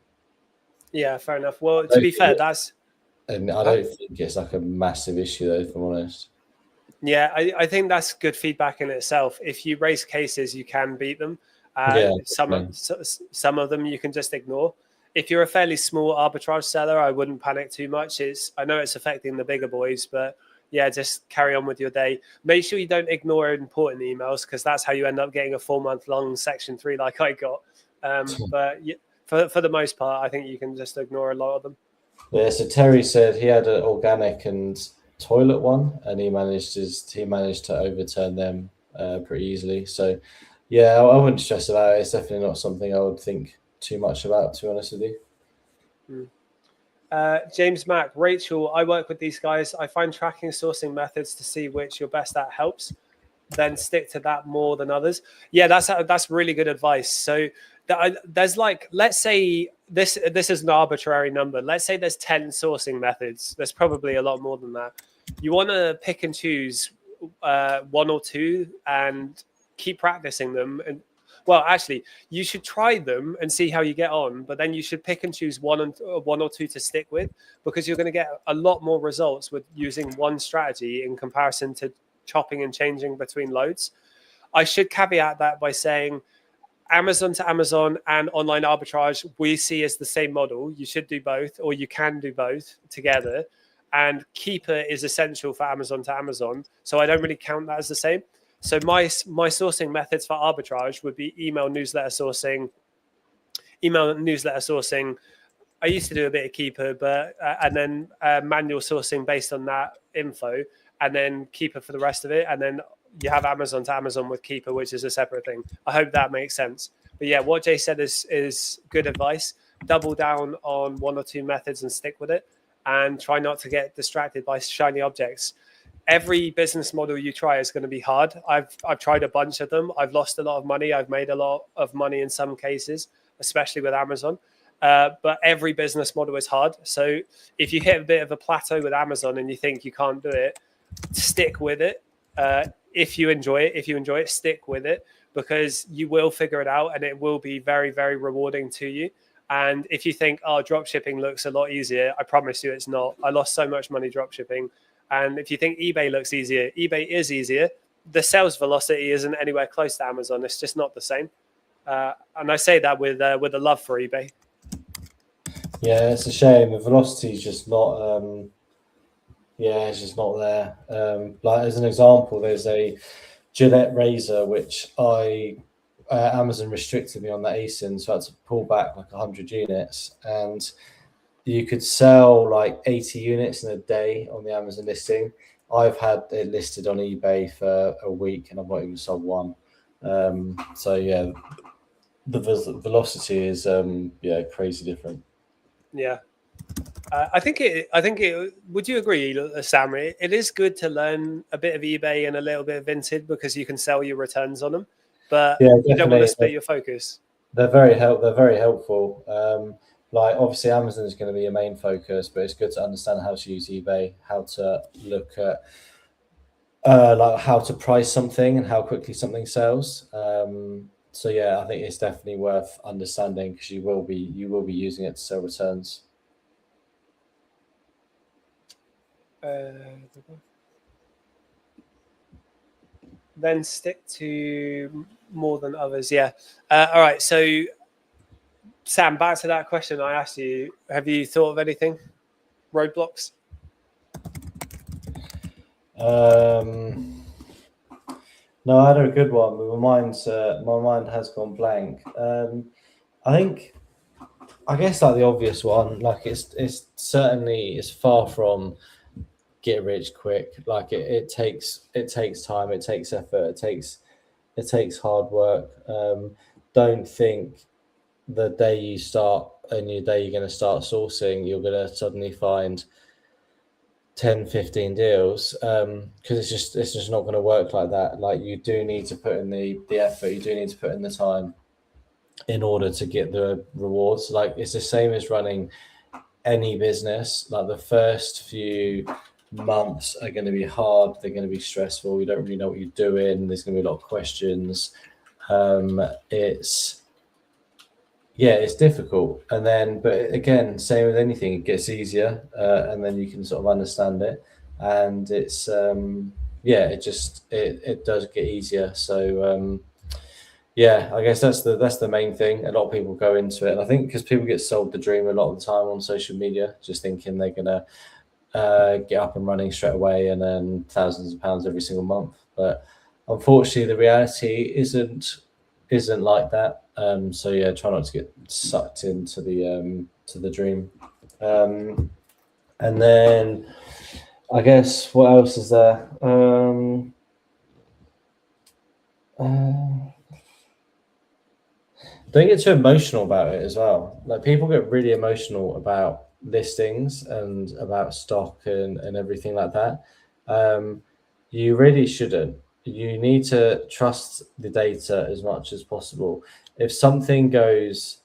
Yeah, fair enough. Well, to be fair, and I don't think it's like a massive issue, though, if I'm honest. Yeah, I think that's good feedback in itself. If you raise cases, you can beat them. Some of them you can just ignore. If you're a fairly small arbitrage seller, I wouldn't panic too much. I know it's affecting the bigger boys, but yeah, just carry on with your day. Make sure you don't ignore important emails, because that's how you end up getting a 4-month-long Section 3 like I got. But yeah, for the most part, I think you can just ignore a lot of them. Yeah, so Terry said he had an organic and toilet one, and he managed to overturn them pretty easily. So yeah, I wouldn't stress about it. It's definitely not something I would think too much about, to be honest with you. James Mack, Rachel, I work with these guys. I find tracking sourcing methods to see which you're best at helps. Then stick to that more than others. Yeah, that's really good advice. So there's like, let's say this is an arbitrary number. Let's say there's 10 sourcing methods. There's probably a lot more than that. You want to pick and choose one or two and keep practicing them. And well, actually, you should try them and see how you get on, but then you should pick and choose one or two to stick with, because you're going to get a lot more results with using one strategy in comparison to chopping and changing between loads. I should caveat that by saying Amazon to Amazon and online arbitrage we see as the same model. You should do both, or you can do both together. And Keeper is essential for Amazon to Amazon, so I don't really count that as the same. So my sourcing methods for arbitrage would be email newsletter sourcing. I used to do a bit of Keeper, but and then manual sourcing based on that info, and then Keeper for the rest of it, and then you have Amazon to Amazon with Keeper, which is a separate thing. I hope that makes sense. But yeah, what Jay said is good advice. Double down on one or two methods and stick with it, and try not to get distracted by shiny objects. Every business model you try is going to be hard. I've tried a bunch of them. I've lost a lot of money. I've made a lot of money in some cases, especially with Amazon. But every business model is hard. So if you hit a bit of a plateau with Amazon and you think you can't do it, stick with it. If you enjoy it, stick with it, because you will figure it out and it will be very, very rewarding to you. And if you think, oh, drop shipping looks a lot easier, I promise you it's not. I lost so much money drop shipping. And if you think eBay looks easier, eBay is easier. The sales velocity isn't anywhere close to Amazon. It's just not the same. And I say that with a love for eBay. Yeah, it's a shame. The velocity is just not. It's just not there. Like as an example, there's a Gillette razor which Amazon restricted me on that ASIN, so I had to pull back like 100 units, and you could sell like 80 units in a day on the Amazon listing. I've had it listed on eBay for a week and I've not even sold one. So yeah, the velocity is crazy different. Yeah. I think it. Would you agree, Sam? It is good to learn a bit of eBay and a little bit of Vinted, because you can sell your returns on them, but you don't want to split your focus. They're very helpful. Like obviously Amazon is going to be your main focus, but it's good to understand how to use eBay, how to look at like how to price something and how quickly something sells. So yeah, I think it's definitely worth understanding, because you will be using it to sell returns. Then stick to more than others. Yeah. All right. So, Sam, back to that question I asked you. Have you thought of anything? Roadblocks? No, I had a good one, but my mind has gone blank. I guess like the obvious one, like it's certainly far from get rich quick. Like it takes time, it takes effort, it takes hard work. Don't think the day you start a new day you're going to start sourcing, you're going to suddenly find 10, 15 deals, because it's just not going to work like that. Like you do need to put in the effort, you do need to put in the time in order to get the rewards. Like it's the same as running any business. Like the first few months are going to be hard, they're going to be stressful, you don't really know what you're doing, there's going to be a lot of questions. It's difficult, and then but again, same with anything, it gets easier, and then you can sort of understand it, and it's it does get easier. So I guess that's the main thing. A lot of people go into it, and I think because people get sold the dream a lot of the time on social media, just thinking they're gonna get up and running straight away and earn thousands of pounds every single month. But unfortunately, the reality isn't like that. So yeah, try not to get sucked into the dream. And then I guess what else is there? Don't get too emotional about it as well. Like people get really emotional about listings and about stock and everything like that. You really shouldn't. You need to trust the data as much as possible. If something goes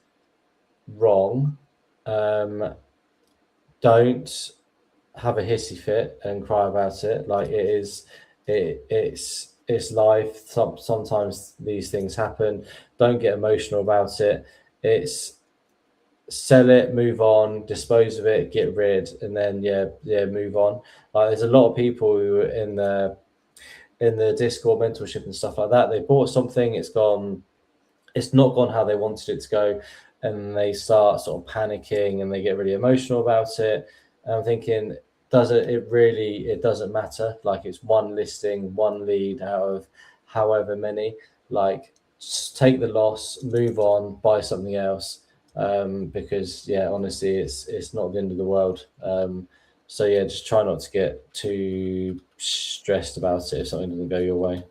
wrong, don't have a hissy fit and cry about it. Like it's it's life. Sometimes these things happen. Don't get emotional about it. It's sell it, move on, dispose of it, get rid, and then move on. Like there's a lot of people who are in the Discord mentorship and stuff like that. They bought something, it's not gone how they wanted it to go, and they start sort of panicking and they get really emotional about it. And I'm thinking, it doesn't matter. Like it's one listing, one lead out of however many. Like just take the loss, move on, buy something else. Because honestly, it's not the end of the world. So just try not to get too stressed about it if something doesn't go your way.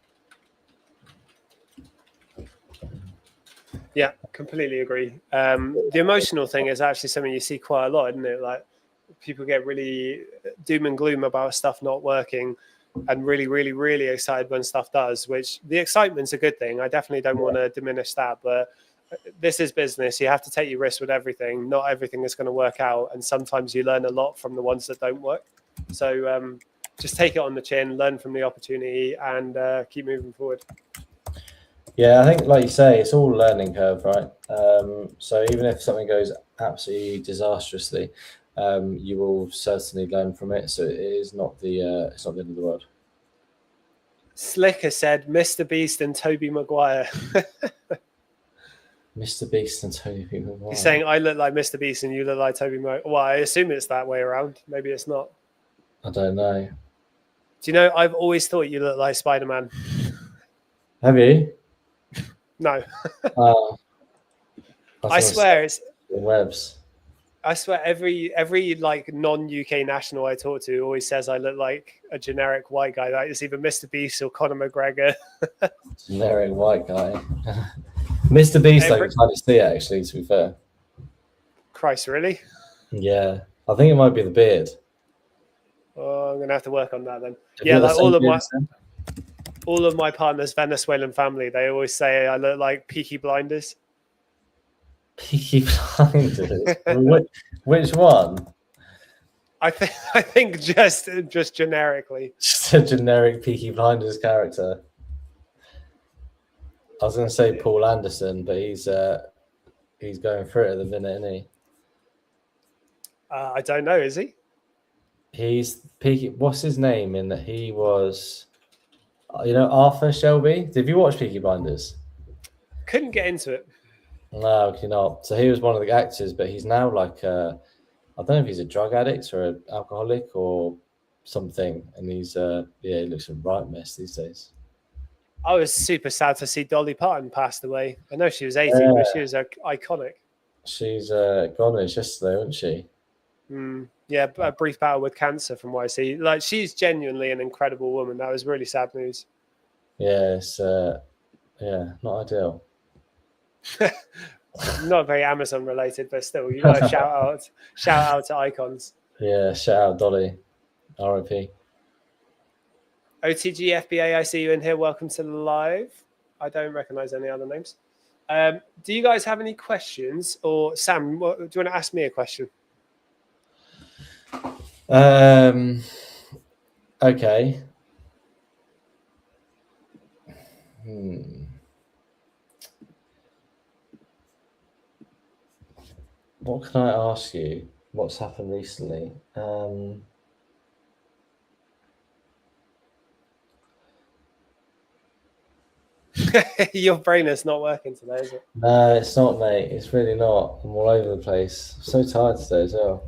Yeah, completely agree. The emotional thing is actually something you see quite a lot, isn't it? Like people get really doom and gloom about stuff not working and really, really, really excited when stuff does, which the excitement's a good thing. I definitely don't want to diminish that, but this is business. You have to take your risks with everything. Not everything is going to work out. And sometimes you learn a lot from the ones that don't work. So just take it on the chin, learn from the opportunity and keep moving forward. Yeah, I think, like you say, it's all a learning curve, right? So even if something goes absolutely disastrously, you will certainly learn from it. So it is not it's not the end of the world. Slicker said, "Mr. Beast and Tobey Maguire." Mr. Beast and Tobey Maguire. He's saying I look like Mr. Beast and you look like Tobey Maguire. Well, I assume it's that way around. Maybe it's not. I don't know. Do you know? I've always thought you look like Spider-Man. Have you? No. I swear it's webs. I swear every like non-UK national I talk to always says I look like a generic white guy. Like it's either Mr. Beast or Conor McGregor. Generic white guy. Mr. Beast, I can kind of see it, actually, to be fair. Christ, really? Yeah. I think it might be the beard. Oh, I'm gonna have to work on that then. Yeah, like all of my partner's Venezuelan family, they always say I look like Peaky Blinders. Peaky Blinders? Which one? I think just generically. Just a generic Peaky Blinders character. I was going to say Paul Anderson, but he's going through it at the minute, isn't he? I don't know. Is he? He's Peaky. What's his name? In that he was, Arthur Shelby. Did you watch Peaky Blinders? Couldn't get into it. No, you're not. So he was one of the actors, but he's now like I don't know if he's a drug addict or an alcoholic or something, and he's he looks a right mess these days. I was super sad to see Dolly Parton passed away. I know she was 80, but she was iconic. She's gone yesterday, wasn't she? Yeah, a brief battle with cancer from what I see. Like, she's genuinely an incredible woman. That was really sad news. Yeah, it's not ideal. Not very Amazon related, but still, you got to shout out to icons. Yeah, shout out Dolly, RIP. OTG FBA, I see you in here. Welcome to the live. I don't recognize any other names. Do you guys have any questions? Or Sam, do you want to ask me a question? Okay. What can I ask you? What's happened recently? Your brain is not working today, is it? No, it's not, mate. It's really not. I'm all over the place. I'm so tired today as well.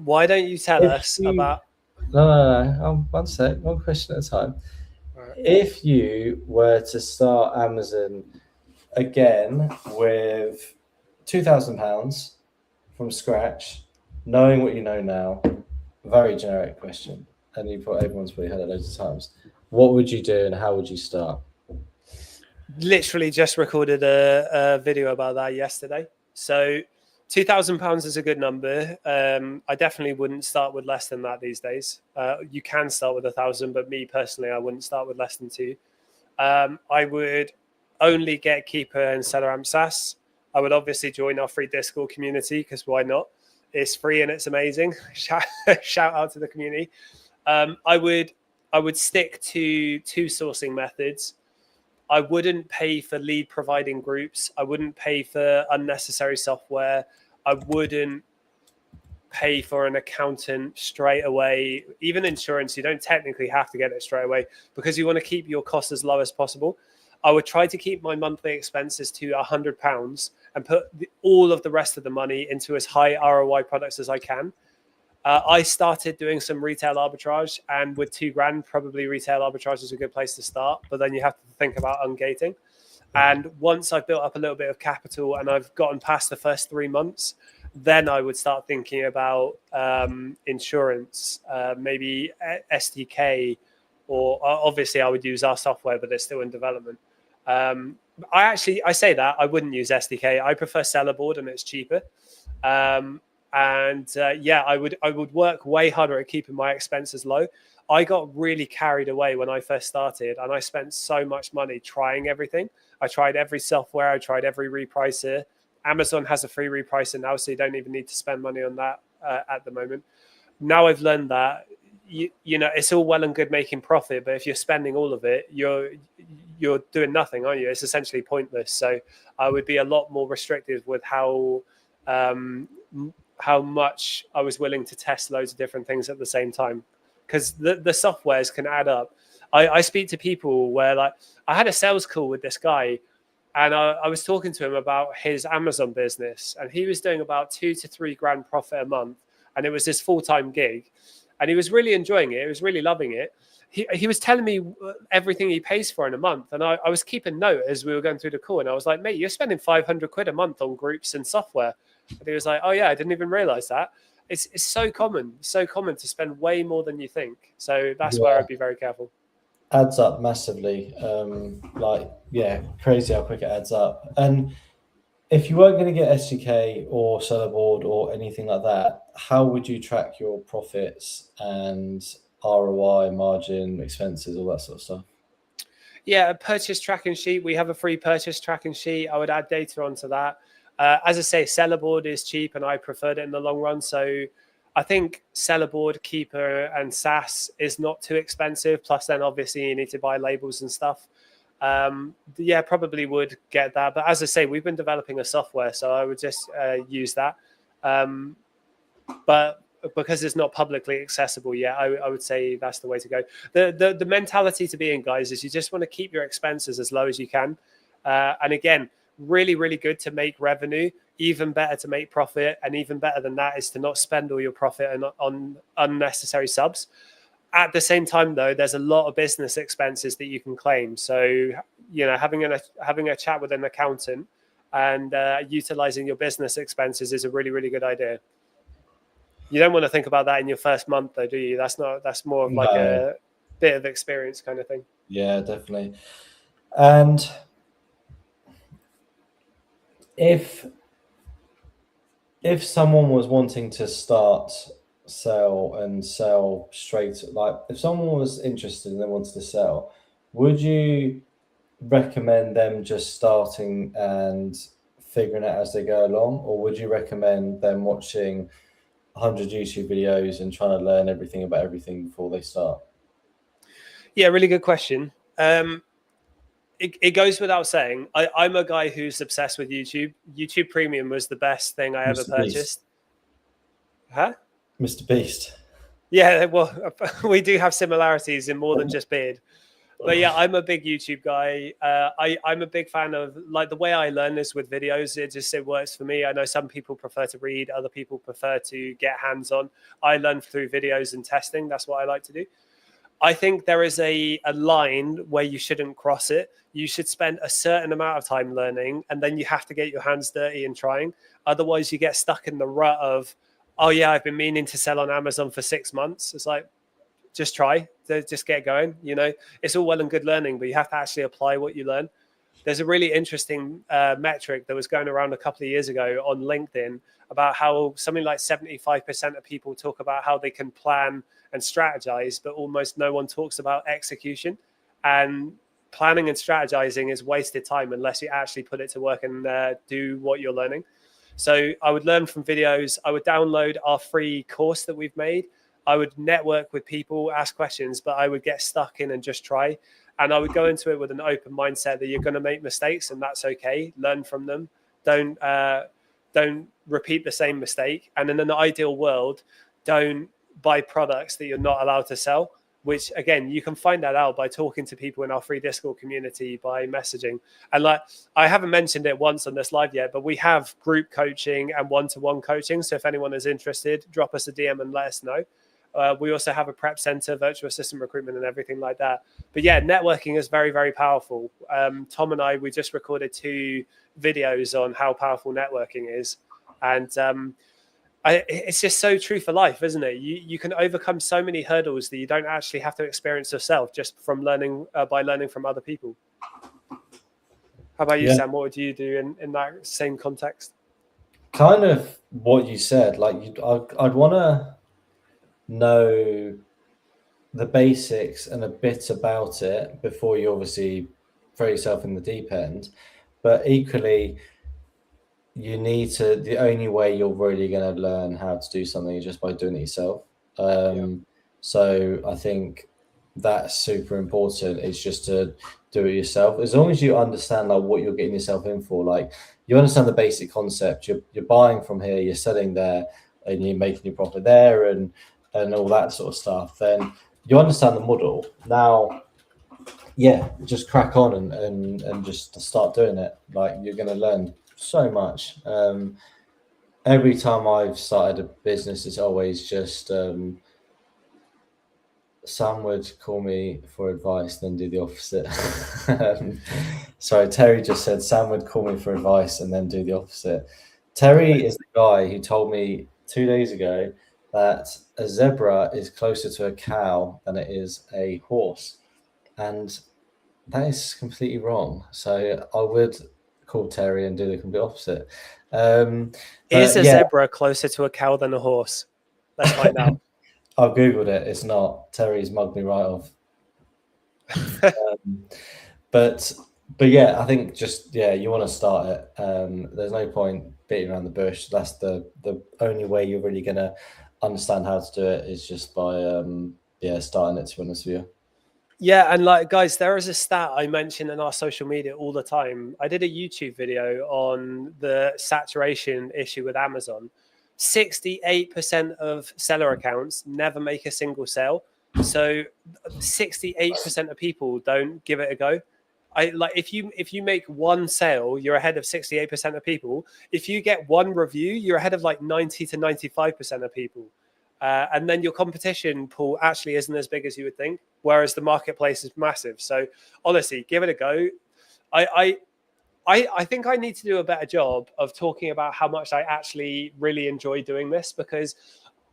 Why don't you tell us about... No. One sec. One question at a time. Right. If you were to start Amazon again with £2,000 from scratch, knowing what you know now, very generic question, and everyone's probably heard it loads of times. What would you do and how would you start? Literally just recorded a video about that yesterday. So £2,000 is a good number. I definitely wouldn't start with less than that these days. You can start with 1,000, but me personally, I wouldn't start with less than 2. I would only get Keeper and Seller Amp SaaS. I would obviously join our free Discord community because why not? It's free and it's amazing. Shout out to the community. I would I would stick to 2 sourcing methods. I wouldn't pay for lead providing groups. I wouldn't pay for unnecessary software. I wouldn't pay for an accountant straight away. Even insurance, you don't technically have to get it straight away because you want to keep your costs as low as possible. I would try to keep my monthly expenses to £100 and put all of the rest of the money into as high ROI products as I can. I started doing some retail arbitrage, and with £2,000, probably retail arbitrage is a good place to start. But then you have to think about ungating. And once I've built up a little bit of capital and I've gotten past the first 3 months, then I would start thinking about insurance, maybe SDK, or obviously I would use our software, but it's still in development. I say that I wouldn't use SDK. I prefer Sellerboard, and it's cheaper. I would work way harder at keeping my expenses low. I got really carried away when I first started, and I spent so much money trying everything. I tried every software. I tried every repricer. Amazon has a free repricer now, so you don't even need to spend money on that at the moment. Now I've learned that you know, it's all well and good making profit, but if you're spending all of it, you're doing nothing, aren't you? It's essentially pointless. So I would be a lot more restrictive with how much I was willing to test loads of different things at the same time, because the softwares can add up. I speak to people where, like, I had a sales call with this guy, and I was talking to him about his Amazon business, and he was doing about $2,000 to $3,000 profit a month, and it was his full-time gig, and he was really enjoying it. He was really loving it. He was telling me everything he pays for in a month, and I was keeping note as we were going through the call, and I was like, mate, you're spending £500 a month on groups and software. And he was like, oh yeah, I didn't even realize that. It's so common to spend way more than you think. So that's where I'd be very careful. Adds up massively. Crazy how quick it adds up. And if you weren't going to get SDK or Sellerboard or anything like that, how would you track your profits and ROI, margin, expenses, all that sort of stuff? Yeah, a purchase tracking sheet. We have a free purchase tracking sheet. I would add data onto that. As I say, Sellerboard is cheap, and I preferred it in the long run. So I think Sellerboard, Keeper, and SaaS is not too expensive. Plus, then obviously you need to buy labels and stuff. Probably would get that. But as I say, we've been developing a software, so I would just use that. But because it's not publicly accessible yet, I would say that's the way to go. The mentality to be in, guys, is you just want to keep your expenses as low as you can. And again, really, really good to make revenue, even better to make profit, and even better than that is to not spend all your profit on unnecessary subs. At the same time, though, there's a lot of business expenses that you can claim. So, you know, having a chat with an accountant and utilizing your business expenses is a really, really good idea. You don't want to think about that in your first month, though, do you? That's more of like a bit of experience kind of thing. Yeah, definitely. And if someone was wanting to sell straight, like if someone was interested and they wanted to sell, would you recommend them just starting and figuring it as they go along, or would you recommend them watching 100 YouTube videos and trying to learn everything about everything before they start? Yeah, really good question. It goes without saying, I'm a guy who's obsessed with YouTube. YouTube Premium was the best thing I ever purchased. Huh? Mr. Beast. Yeah, well, we do have similarities in more than just beard. But yeah, I'm a big YouTube guy. I'm a big fan of, like, the way I learn is with videos. It works for me. I know some people prefer to read. Other people prefer to get hands-on. I learn through videos and testing. That's what I like to do. I think there is a line where you shouldn't cross it. You should spend a certain amount of time learning, and then you have to get your hands dirty and trying. Otherwise, you get stuck in the rut of, oh yeah, I've been meaning to sell on Amazon for 6 months. It's like, just try, just get going. You know, it's all well and good learning, but you have to actually apply what you learn. There's a really interesting metric that was going around a couple of years ago on LinkedIn about how something like 75% of people talk about how they can plan and strategize, but almost no one talks about execution. And planning and strategizing is wasted time unless you actually put it to work and do what you're learning. So I would learn from videos. I would download our free course that we've made. I would network with people, ask questions, but I would get stuck in and just try. And I would go into it with an open mindset that you're going to make mistakes, and that's okay. Learn from them. Don't repeat the same mistake. And in an ideal world, don't buy products that you're not allowed to sell. Which again, you can find that out by talking to people in our free Discord community, by messaging. And like, I haven't mentioned it once on this live yet, but we have group coaching and one-to-one coaching. So if anyone is interested, drop us a DM and let us know. We also have a prep center, virtual assistant recruitment, and everything like that. But yeah, networking is very, very powerful. Tom and I, we just recorded 2 videos on how powerful networking is. And it's just so true for life, isn't it? You can overcome so many hurdles that you don't actually have to experience yourself, just from learning by learning from other people. How about you, Sam? What would you do in that same context? Kind of what you said. Like, I'd want to know the basics and a bit about it before you obviously throw yourself in the deep end. But equally, you need to, the only way you're really going to learn how to do something is just by doing it yourself. So I think that's super important. It's just to do it yourself. As long as you understand like what you're getting yourself in for, like you understand the basic concept, you're buying from here, you're selling there, and you're making your profit there, and all that sort of stuff, then you understand the model. Now, yeah, just crack on and just start doing it. Like, you're going to learn so much. Every time I've started a business, it's always just Sam would call me for advice, then do the opposite. Sorry, Terry just said Sam would call me for advice and then do the opposite. Terry is the guy who told me 2 days ago that a zebra is closer to a cow than it is a horse. And that is completely wrong. So I would call Terry and do the complete opposite. Is a zebra closer to a cow than a horse? Let's find out. I've Googled it. It's not. Terry's mugged me right off. But yeah, I think just, you want to start it. There's no point beating around the bush. That's the only way you're really going to understand how to do it is just by starting it, to be honest with you. Yeah, and like, guys, there is a stat I mention in our social media all the time. I did a YouTube video on the saturation issue with Amazon. 68% of seller accounts never make a single sale. So 68% of people don't give it a go. If you make one sale, you're ahead of 68% of people. If you get one review, you're ahead of like 90 to 95% of people. And then your competition pool actually isn't as big as you would think, whereas the marketplace is massive. So honestly, give it a go. I think I need to do a better job of talking about how much I actually really enjoy doing this, because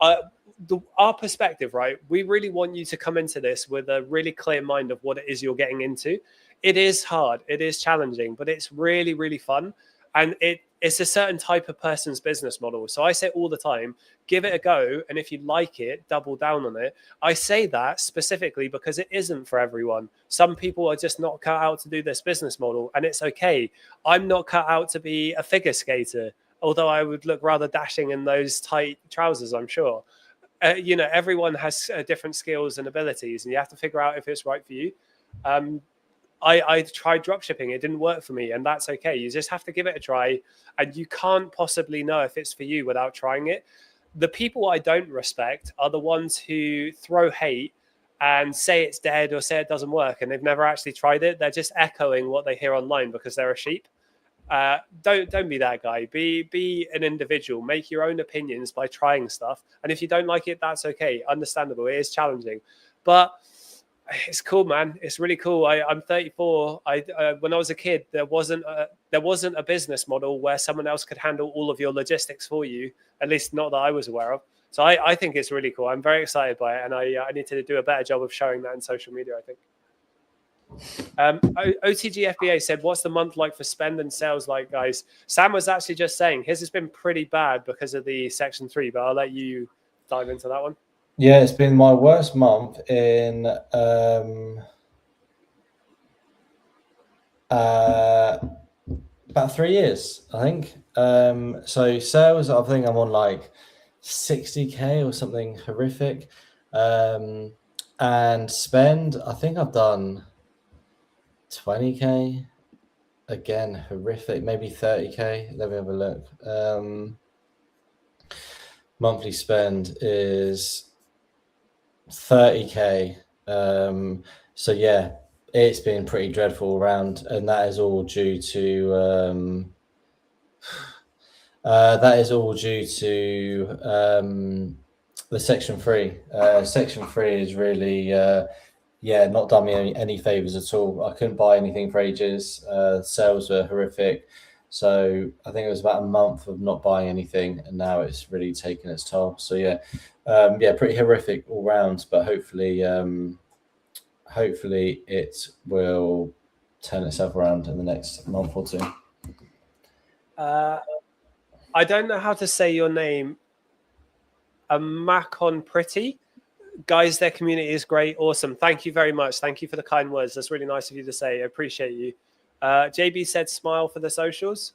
our perspective, right? We really want you to come into this with a really clear mind of what it is you're getting into. It is hard, it is challenging, but it's really, really fun. And it's a certain type of person's business model. So I say all the time, give it a go. And if you like it, double down on it. I say that specifically because it isn't for everyone. Some people are just not cut out to do this business model, and it's okay. I'm not cut out to be a figure skater, although I would look rather dashing in those tight trousers, I'm sure. Everyone has different skills and abilities, and you have to figure out if it's right for you. I tried dropshipping. It didn't work for me, and that's okay. You just have to give it a try, and you can't possibly know if it's for you without trying it. The people I don't respect are the ones who throw hate and say it's dead or say it doesn't work, and they've never actually tried it. They're just echoing what they hear online because they're a sheep. Don't be that guy. Be an individual. Make your own opinions by trying stuff, and if you don't like it, that's okay. Understandable. It is challenging, but it's cool, man. It's really cool. I'm 34. When I was a kid, there wasn't a business model where someone else could handle all of your logistics for you. At least not that I was aware of. So I think it's really cool. I'm very excited by it, and I need to do a better job of showing that in social media, I think. OTG FBA said, what's the month like for spend and sales like, guys? Sam was actually just saying his has been pretty bad because of the Section 3, but I'll let you dive into that one. Yeah, it's been my worst month in about 3 years, I think. So sales, I think I'm on like 60K or something horrific. And spend, I think I've done 20K. Again, horrific. Maybe 30K. Let me have a look. Monthly spend is 30K. So yeah, it's been pretty dreadful around, and that is all due to the Section 3. Section 3 is really not done me any favors at all. I couldn't buy anything for ages. Sales were horrific. So I think it was about a month of not buying anything, and now it's really taken its toll. So pretty horrific all round. But hopefully it will turn itself around in the next month or two. I don't know how to say your name. Macon Pretty. Guys, their community is great. Awesome. Thank you very much. Thank you for the kind words. That's really nice of you to say. I appreciate you. JB said smile for the socials.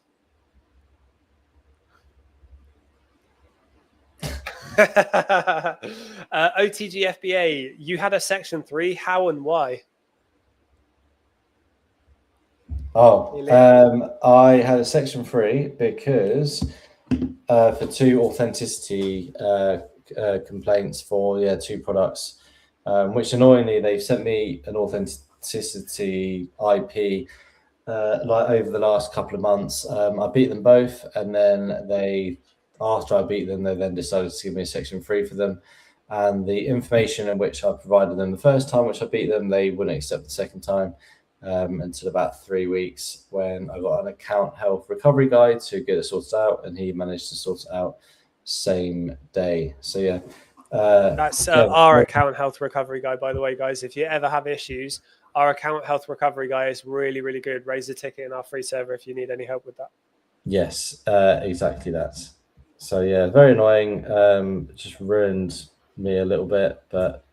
OTG FBA, you had a Section 3. How and why? I had a Section 3 because for 2 authenticity complaints for 2 products, which annoyingly they've sent me an authenticity IP like over the last couple of months. I beat them both, and then after I beat them, they then decided to give me a Section 3 for them. And the information in which I provided them the first time, which I beat them, they wouldn't accept the second time until about 3 weeks, when I got an account health recovery guide to get it sorted out, and he managed to sort it out same day. So that's our account health recovery guide, by the way, guys. If you ever have issues, our account health recovery guy is really, really good. Raise a ticket in our free server if you need any help with that. Yes, exactly that. So very annoying. Just ruined me a little bit, but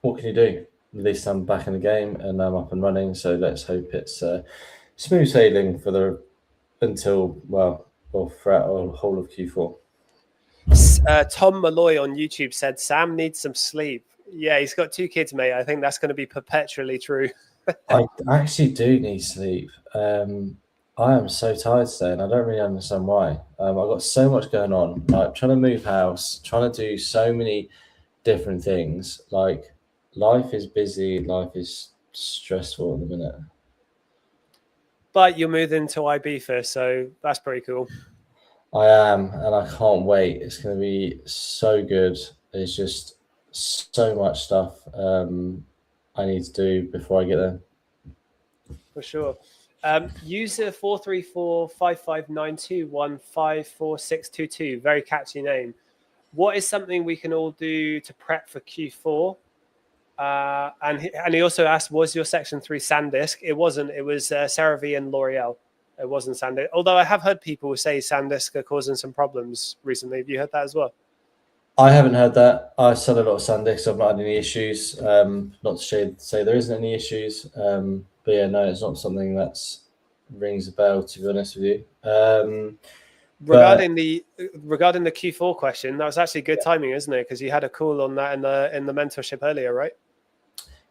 what can you do? At least I'm back in the game and I'm up and running. So let's hope it's smooth sailing until throughout the whole of Q4. Tom Malloy on YouTube said Sam needs some sleep. Yeah, he's got 2 kids, mate. I think that's going to be perpetually true. I actually do need sleep. I am so tired today, and I don't really understand why. I've got so much going on, like trying to move house, trying to do so many different things. Like, life is busy, life is stressful at the minute. But you're moving to Ibiza, so that's pretty cool. I am, and I can't wait. It's going to be so good. There's just so much stuff I need to do before I get there. For sure. User 4345592154622. Very catchy name. What is something we can all do to prep for Q4? And he also asked, was your Section 3 SanDisk? It wasn't. It was CeraVe and L'Oreal. It wasn't SanDisk. Although I have heard people say SanDisk are causing some problems recently. Have you heard that as well? I haven't heard that. I sell a lot of SanDisk. I've not had any issues. Not to say there isn't any issues. But no, it's not something that rings a bell, to be honest with you. Regarding the Q4 question, that was actually good timing, isn't it? Because you had a call on that in the mentorship earlier, right?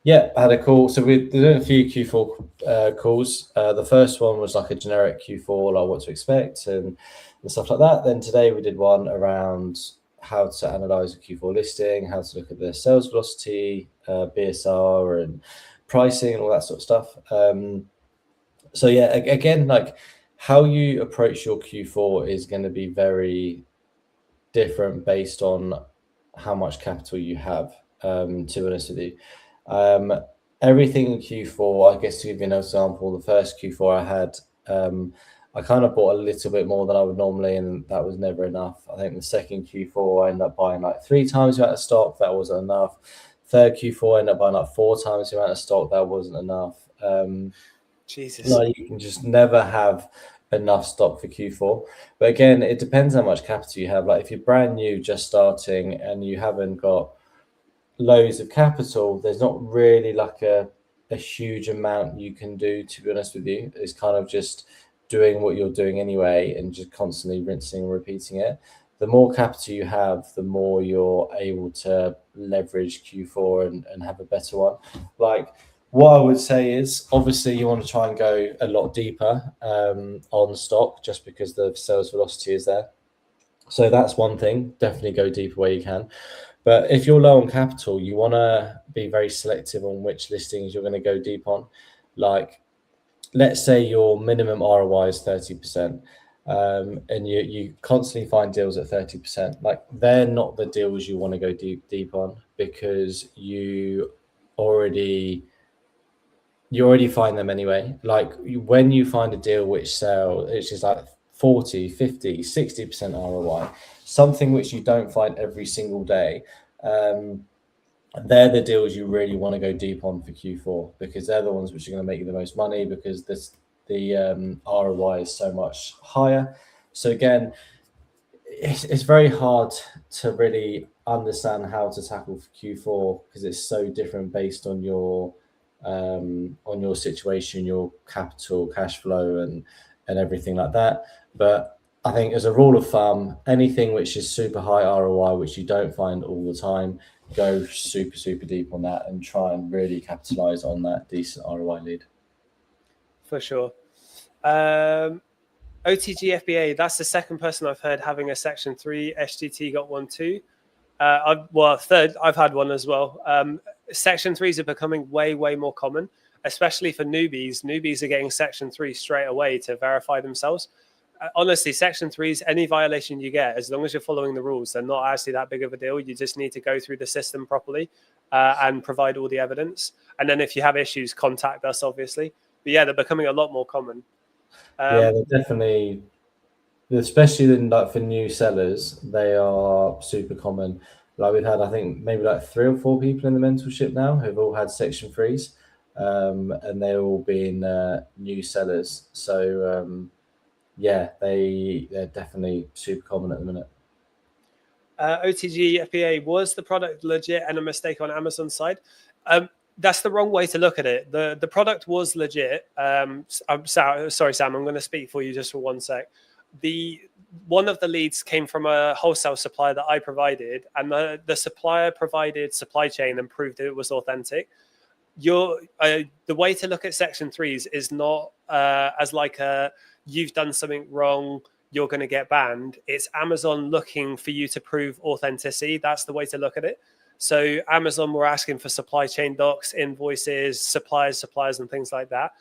Yeah, I had a call. So we're doing a few Q4 calls. The first one was like a generic Q4, like what to expect and stuff like that. Then today we did one around how to analyze a Q4 listing, how to look at the sales velocity, BSR and pricing and all that sort of stuff. So again, like how you approach your Q4 is going to be very different based on how much capital you have, to be honest with you. Everything in Q4, I guess to give you an example, the first Q4 I had, I kind of bought a little bit more than I would normally, and that was never enough. I think the second Q4, I ended up buying like 3 times the amount of stock. That wasn't enough. Third Q4, I ended up buying like 4 times the amount of stock. That wasn't enough. Jesus. Like, you can just never have enough stock for Q4. But again, it depends how much capital you have. Like if you're brand new, just starting, and you haven't got loads of capital, there's not really like a huge amount you can do, to be honest with you. It's kind of just doing what you're doing anyway and just constantly rinsing and repeating it. the more capital you have, the more you're able to leverage Q4 and have a better one. Like, what I would say is, obviously, you want to try and go a lot deeper on stock, just because the sales velocity is there. So that's one thing. Definitely go deeper where you can. But if you're low on capital, you want to be very selective on which listings you're going to go deep on. Like, let's say your minimum ROI is 30%, and you constantly find deals at 30%. Like, they're not the deals you want to go deep on, because you already find them anyway. Like, when you find a deal which is like 40, 50, 60% ROI, something which you don't find every single day, they're the deals you really want to go deep on for Q4, because they're the ones which are going to make you the most money, because the ROI is so much higher. So again, it's very hard to really understand how to tackle for Q4, because it's so different based on your situation, your capital, cash flow, and everything like that. But I think, as a rule of thumb, anything which is super high ROI, which you don't find all the time, go super deep on that and try and really capitalize on that decent ROI lead. For sure. OTG FBA, that's the second person I've heard having a Section 3. SGT got one too. Third, I've had one as well. Section 3s are becoming way more common, especially for newbies. Newbies are getting Section 3 straight away to verify themselves. Honestly, Section 3s, any violation you get, as long as you're following the rules, they're not actually that big of a deal. You just need to go through the system properly and provide all the evidence. And then if you have issues, contact us, obviously. But yeah, they're becoming a lot more common. Yeah, they're definitely, especially for new sellers, they are super common. Like, we've had, I think, maybe like 3 or 4 people in the mentorship now who've all had Section 3s, and they're all been new sellers. So yeah, they're definitely super common at the minute. OTG FBA, was the product legit and a mistake on Amazon's side? That's the wrong way to look at it. The product was legit. I'm sorry, Sam, I'm going to speak for you just for 1 sec. One of the leads came from a wholesale supplier that I provided, and the supplier provided supply chain and proved that it was authentic. The way to look at Section 3s is not as like you've done something wrong, you're going to get banned. It's Amazon looking for you to prove authenticity. That's the way to look at it. So Amazon were asking for supply chain docs, invoices, suppliers, and things like that.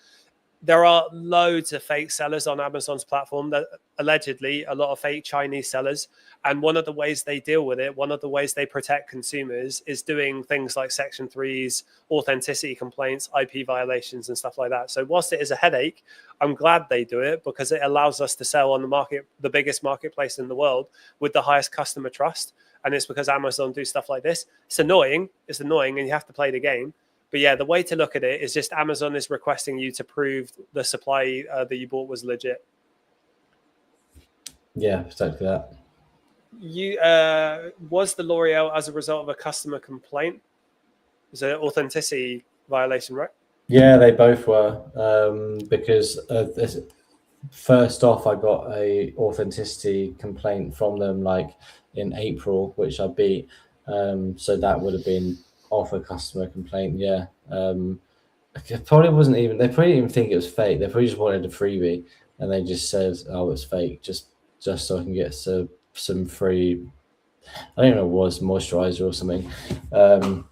There are loads of fake sellers on Amazon's platform, that allegedly a lot of fake Chinese sellers. And one of the ways they deal with it, one of the ways they protect consumers, is doing things like Section 3s, authenticity complaints, IP violations, and stuff like that. So whilst it is a headache, I'm glad they do it, because it allows us to sell on the market, the biggest marketplace in the world, with the highest customer trust. And it's because Amazon do stuff like this. It's annoying, and you have to play the game. But yeah, the way to look at it is just Amazon is requesting you to prove the supply that you bought was legit. Yeah, exactly that. Was the L'Oreal as a result of a customer complaint? It was an authenticity violation, right? Yeah, they both were, because first off, I got a authenticity complaint from them like in April, which I beat. So that would have been off a customer complaint. Yeah. It probably wasn't even, they probably didn't even think it was fake. They probably just wanted a freebie, and they just said, oh, it's fake, just so I can get some free, I don't even know what it was, moisturizer or something.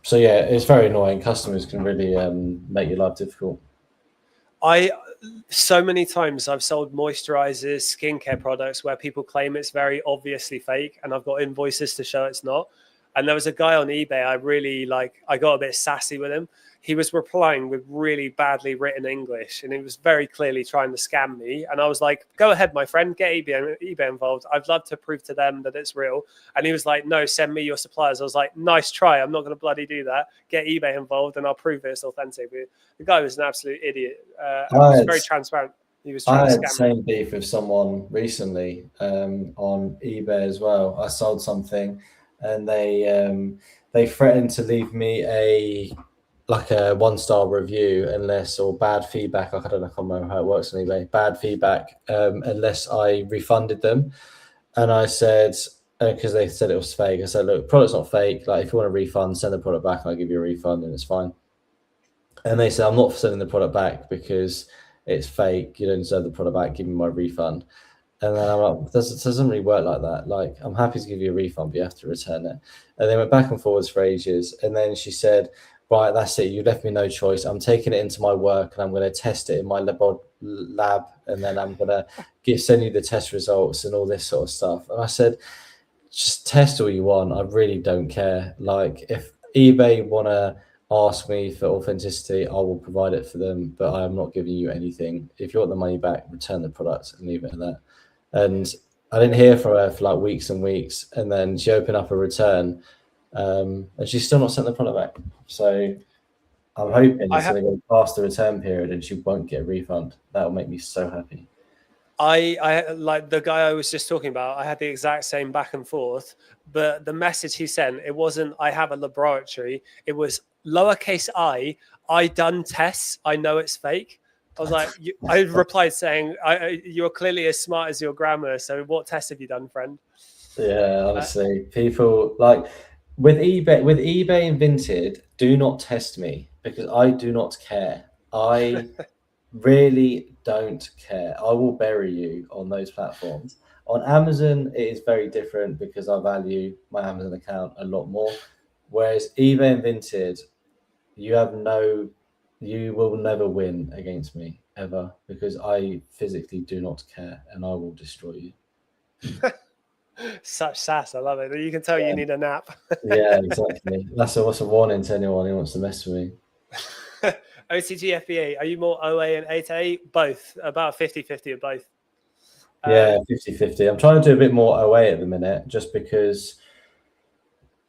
So yeah, it's very annoying. Customers can really make your life difficult. So many times I've sold moisturizers, skincare products where people claim it's very obviously fake, and I've got invoices to show it's not. And there was a guy on eBay I got a bit sassy with him. He was replying with really badly written English, and he was very clearly trying to scam me. And I was like, go ahead, my friend, get eBay involved. I'd love to prove to them that it's real. And he was like, no, send me your suppliers. I was like, nice try. I'm not going to bloody do that. Get eBay involved and I'll prove it's authentic. But the guy was an absolute idiot. He was very transparent. He was trying to scam me. I had the same beef with someone recently on eBay as well. I sold something, and they threatened to leave me a 1-star review or bad feedback. I don't know, I can't remember how it works on eBay. Bad feedback unless I refunded them. And I said, because they said it was fake. I said, look, product's not fake. Like, if you want a refund, send the product back and I'll give you a refund and it's fine. And they said, I'm not sending the product back because it's fake. You don't deserve the product back. Give me my refund. And then I'm like, it doesn't really work like that. Like, I'm happy to give you a refund, but you have to return it. And they went back and forwards for ages. And then she said, right, that's it. You left me no choice. I'm taking it into my work and I'm going to test it in my lab. And then I'm going to send you the test results and all this sort of stuff. And I said, just test all you want. I really don't care. Like, if eBay want to ask me for authenticity, I will provide it for them, but I am not giving you anything. If you want the money back, return the product and leave it at that. And I didn't hear from her for like weeks and weeks. And then she opened up a return and she's still not sent the product back. So I'm hoping it's going to go past the return period and she won't get a refund. That'll make me so happy. I like the guy I was just talking about. I had the exact same back and forth, but the message he sent, it wasn't "I have a laboratory." It was lowercase I done tests. I know it's fake. I was like, I replied saying, "You're clearly as smart as your grammar. So what tests have you done, friend?" Yeah, honestly, people like with eBay and Vinted, do not test me because I do not care. I really don't care. I will bury you on those platforms. On Amazon, it is very different because I value my Amazon account a lot more. Whereas eBay and Vinted, you will never win against me ever because I physically do not care and I will destroy you. Such sass. I love it. You can tell you need a nap. Yeah, exactly. That's a warning to anyone who wants to mess with me. OTG FBA, are you more OA and 8A? Both, about 50-50 of both. Yeah, 50-50. I'm trying to do a bit more OA at the minute just because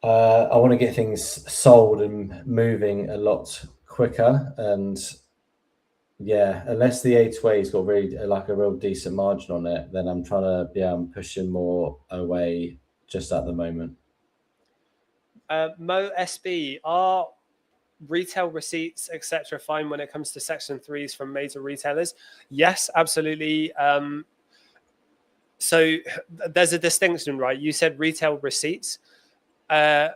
I want to get things sold and moving a lot quicker. And yeah, unless the A2A's got really like a real decent margin on it, then I'm trying to I'm pushing more OA just at the moment. Mo SB, are retail receipts, etc., fine when it comes to Section 3s from major retailers? Yes, absolutely. So there's a distinction, right? You said retail receipts. Right.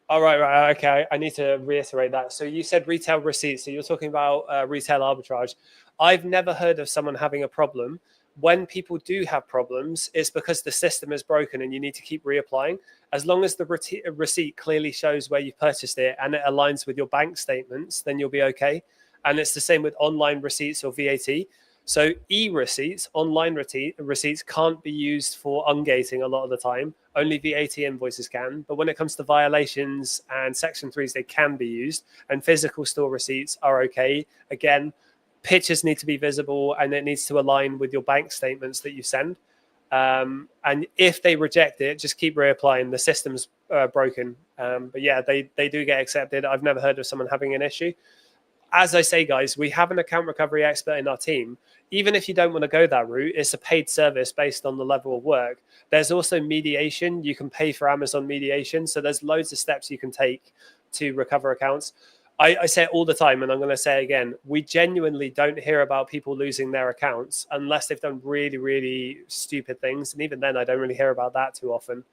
Okay. I need to reiterate that. So you said retail receipts. So you're talking about retail arbitrage. I've never heard of someone having a problem. When people do have problems, it's because the system is broken and you need to keep reapplying. As long as the receipt clearly shows where you purchased it and it aligns with your bank statements, then you'll be okay. And it's the same with online receipts or VAT. So e-receipts, online receipts can't be used for ungating a lot of the time. Only VAT invoices can. But when it comes to violations and Section 3s, they can be used. And physical store receipts are okay. Again, pictures need to be visible and it needs to align with your bank statements that you send. And if they reject it, just keep reapplying. The system's broken. But yeah, they do get accepted. I've never heard of someone having an issue. As I say, guys, we have an account recovery expert in our team. Even if you don't want to go that route, it's a paid service based on the level of work. There's also mediation. You can pay for Amazon mediation. So there's loads of steps you can take to recover accounts. I say it all the time, and I'm going to say it again. We genuinely don't hear about people losing their accounts unless they've done really, really stupid things. And even then, I don't really hear about that too often.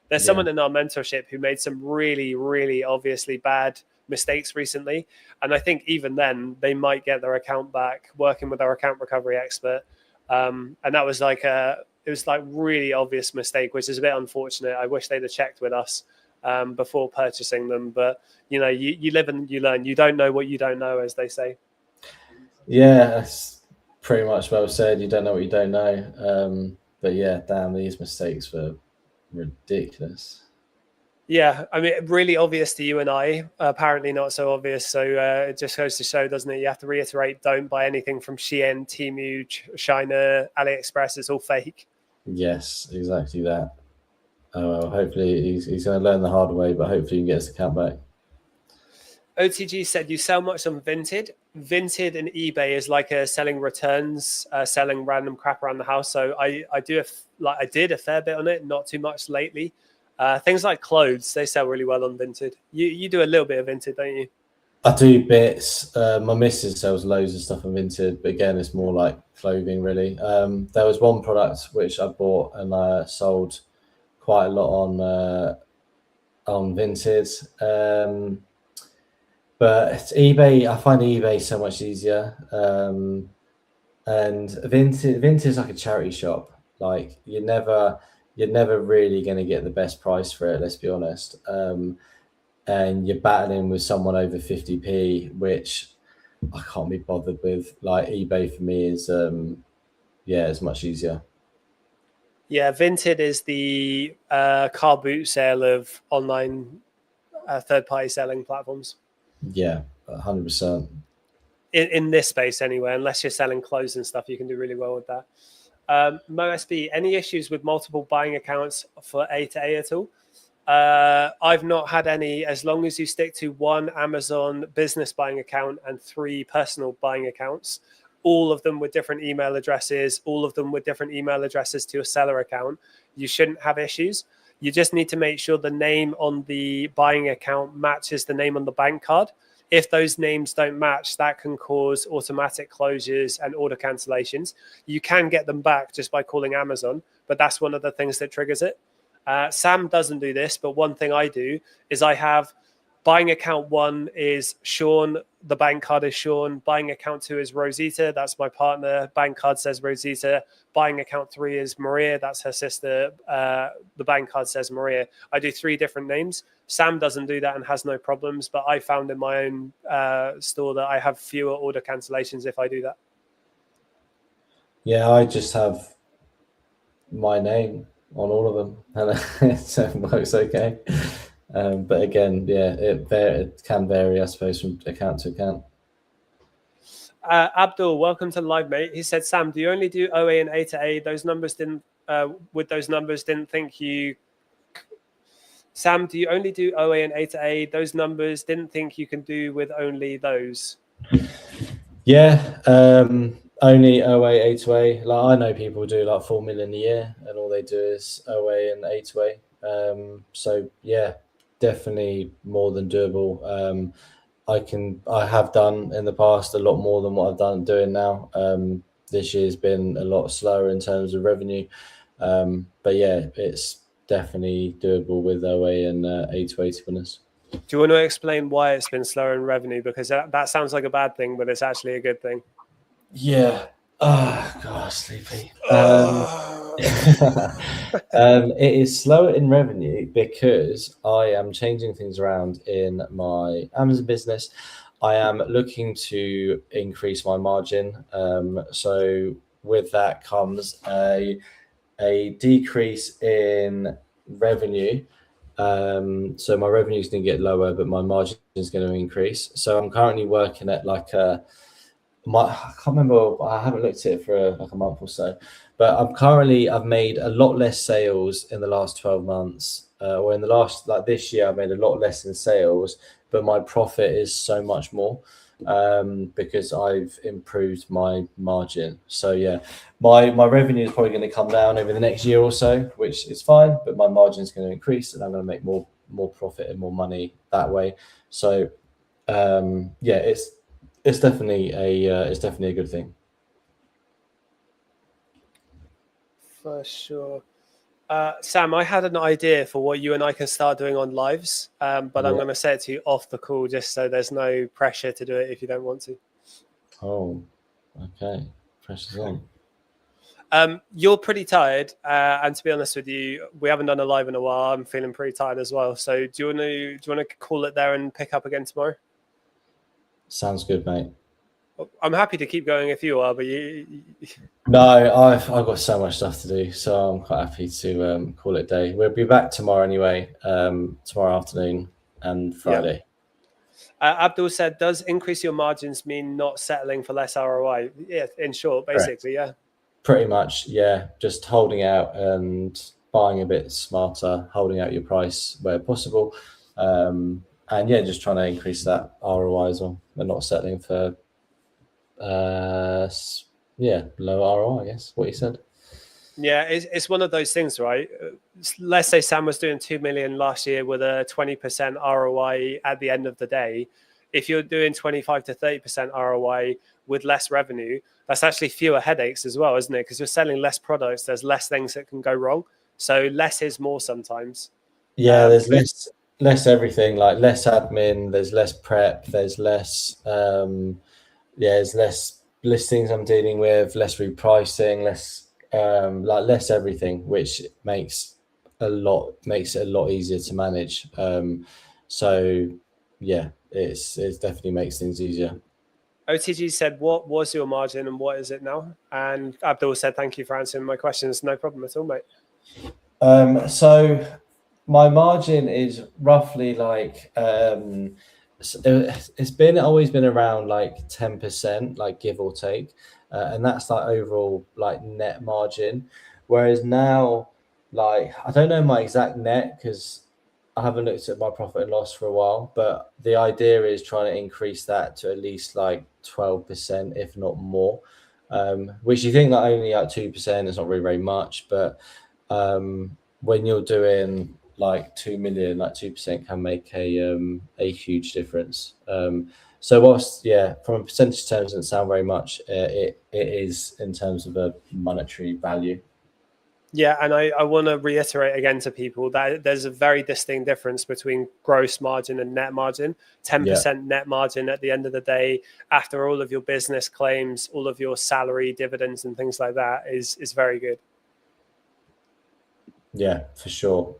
There's someone in our mentorship who made some really, really obviously bad mistakes recently. And I think even then, they might get their account back working with our account recovery expert. And that was like it was like really obvious mistake, which is a bit unfortunate. I wish they'd have checked with us before purchasing them. But, you know, you live and you learn. You don't know what you don't know, as they say. Yeah, that's pretty much well said. You don't know what you don't know. But yeah, damn, these mistakes were ridiculous. Yeah, I mean, really obvious to you and I, apparently not so obvious. So it just goes to show, doesn't it? You have to reiterate, don't buy anything from Shein, Temu, China, AliExpress. It's all fake. Yes, exactly that. Oh, well, hopefully he's going to learn the hard way, but hopefully he can get his account back. OTG said, you sell much on Vinted. Vinted and eBay is like selling returns, selling random crap around the house. So I did a fair bit on it, not too much lately. Things like clothes, they sell really well on Vinted. You do a little bit of Vinted, don't you? I do bits. My missus sells loads of stuff on Vinted, but again, it's more like clothing, really. There was one product which I bought and I sold quite a lot on Vinted. But eBay, I find eBay so much easier. And Vinted is like a charity shop. Like you're never really going to get the best price for it. Let's be honest. And you're battling with someone over 50p, which I can't be bothered with. Like eBay for me is, it's much easier. Yeah, Vinted is the car boot sale of online third-party selling platforms. Yeah, 100%. In this space anyway, unless you're selling clothes and stuff, you can do really well with that. MoSB, any issues with multiple buying accounts for A to A at all? I've not had any, as long as you stick to one Amazon business buying account and 3 personal buying accounts, all of them with different email addresses, all of them with different email addresses to a seller account, you shouldn't have issues. You just need to make sure the name on the buying account matches the name on the bank card. If those names don't match, that can cause automatic closures and order cancellations. You can get them back just by calling Amazon, but that's one of the things that triggers it. Sam doesn't do this, but one thing I do is I have buying account 1 is Sean, the bank card is Sean. Buying account 2 is Rosita, that's my partner. Bank card says Rosita. Buying account 3 is Maria, that's her sister. The bank card says Maria. I do 3 different names. Sam doesn't do that and has no problems, but I found in my own store that I have fewer order cancellations if I do that. Yeah, I just have my name on all of them, and it works okay. But again, yeah, it can vary, I suppose, from account to account. Abdul, welcome to live, mate. He said, Sam, do you only do OA and A to A? Those numbers didn't. With those numbers, didn't think you. Sam, do you only do OA and A to A? Those numbers didn't think you can do with only those. Yeah, only OA, A to A. Like I know people do like 4 million a year, and all they do is OA and A to A. So yeah, definitely more than doable. I have done in the past a lot more than what I've doing now. This year's been a lot slower in terms of revenue, but yeah, it's definitely doable with OA and A to A, to be honest. Do you want to explain why it's been slower in revenue? Because that sounds like a bad thing, but it's actually a good thing. Yeah. Oh, God, sleepy. It is slower in revenue because I am changing things around in my Amazon business. I am looking to increase my margin. So with that comes a decrease in revenue. So my revenue is going to get lower, but my margin is going to increase. So I'm currently working at like I can't remember. I haven't looked at it for like a month or so, but I've made a lot less sales in the last 12 months, or in the last, like this year, I've made a lot less in sales, but my profit is so much more, because I've improved my margin. So yeah, my revenue is probably going to come down over the next year or so, which is fine, but my margin is going to increase, and I'm going to make more profit and more money that way. So yeah, it's definitely a good thing. For sure. Sam, I had an idea for what you and I can start doing on lives, but I'm going to say it to you off the call just so there's no pressure to do it if you don't want to. Oh, okay. Pressure's on. You're pretty tired, and to be honest with you, we haven't done a live in a while. I'm feeling pretty tired as well. So do you want to call it there and pick up again tomorrow? Sounds good, mate. I'm happy to keep going if you are, but No, I've got so much stuff to do, so I'm quite happy to call it a day. We'll be back tomorrow anyway, tomorrow afternoon and Friday. Yeah. Abdul said, does increase your margins mean not settling for less ROI? Yeah, in short, basically, Correct. Yeah. Pretty much, yeah. Just holding out and buying a bit smarter, holding out your price where possible. And yeah, just trying to increase that ROI as well, and not settling for low ROI, I guess, what you said. Yeah, it's one of those things, right? Let's say Sam was doing 2 million last year with a 20% ROI at the end of the day. If you're doing 25 to 30% ROI with less revenue, that's actually fewer headaches as well, isn't it? Because you're selling less products, there's less things that can go wrong. So less is more sometimes. Yeah, there's less everything, like less admin, there's less prep, there's less there's less listings I'm dealing with, less repricing, less less everything, which makes it a lot easier to manage. So yeah, it definitely makes things easier. OTG said, what was your margin and what is it now? And Abdul said, thank you for answering my questions. No problem at all, mate. So my margin is roughly like it's been always been around like 10%, like give or take, and that's like overall like net margin. Whereas now, like I don't know my exact net because I haven't looked at my profit and loss for a while, but the idea is trying to increase that to at least like 12%, if not more. Which you think that only like 2% is not really very much, but when you're doing like 2 million, like 2% can make a huge difference. So whilst from a percentage terms doesn't sound very much, it is in terms of a monetary value. Yeah, and I want to reiterate again to people that there's a very distinct difference between gross margin and net margin. 10% net margin at the end of the day, after all of your business claims, all of your salary, dividends, and things like that is very good. Yeah, for sure.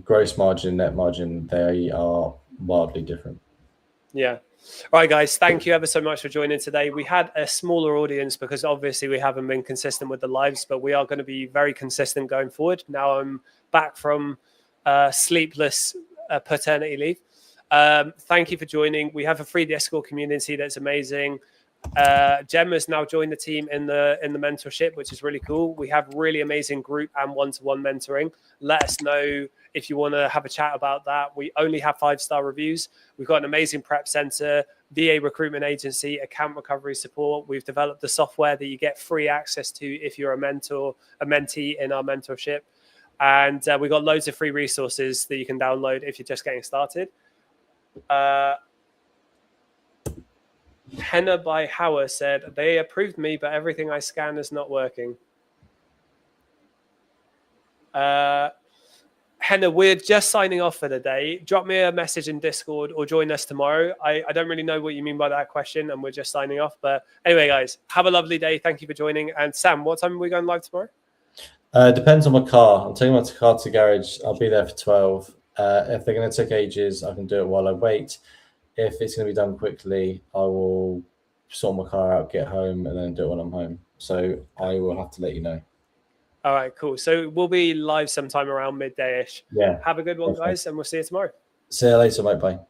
Gross margin, net margin, they are wildly different. Yeah. All right, guys, thank you ever so much for joining today. We had a smaller audience because obviously we haven't been consistent with the lives, but we are going to be very consistent going forward. Now I'm back from sleepless paternity leave. Thank you for joining. We have a free Discord community that's amazing. Gemma's now joined the team in the mentorship, which is really cool. We have really amazing group and one-to-one mentoring. Let us know if you want to have a chat about that. We only have 5-star reviews. We've got an amazing prep center, VA recruitment agency, account recovery support. We've developed the software that you get free access to if you're a mentee in our mentorship. And we've got loads of free resources that you can download if you're just getting started. Henna by Howard said, they approved me, but everything I scan is not working. Henna, we're just signing off for the day. Drop me a message in Discord or join us tomorrow. I don't really know what you mean by that question, and we're just signing off. But anyway, guys, have a lovely day. Thank you for joining. And Sam, what time are we going live tomorrow? Depends on my car. I'm taking my car to garage. I'll be there for 12. If they're going to take ages, I can do it while I wait. If it's going to be done quickly, I will sort my car out, get home, and then do it when I'm home. So I will have to let you know. All right, cool. So we'll be live sometime around midday-ish. Yeah. Have a good one, guys, and we'll see you tomorrow. See you later, mate. Bye.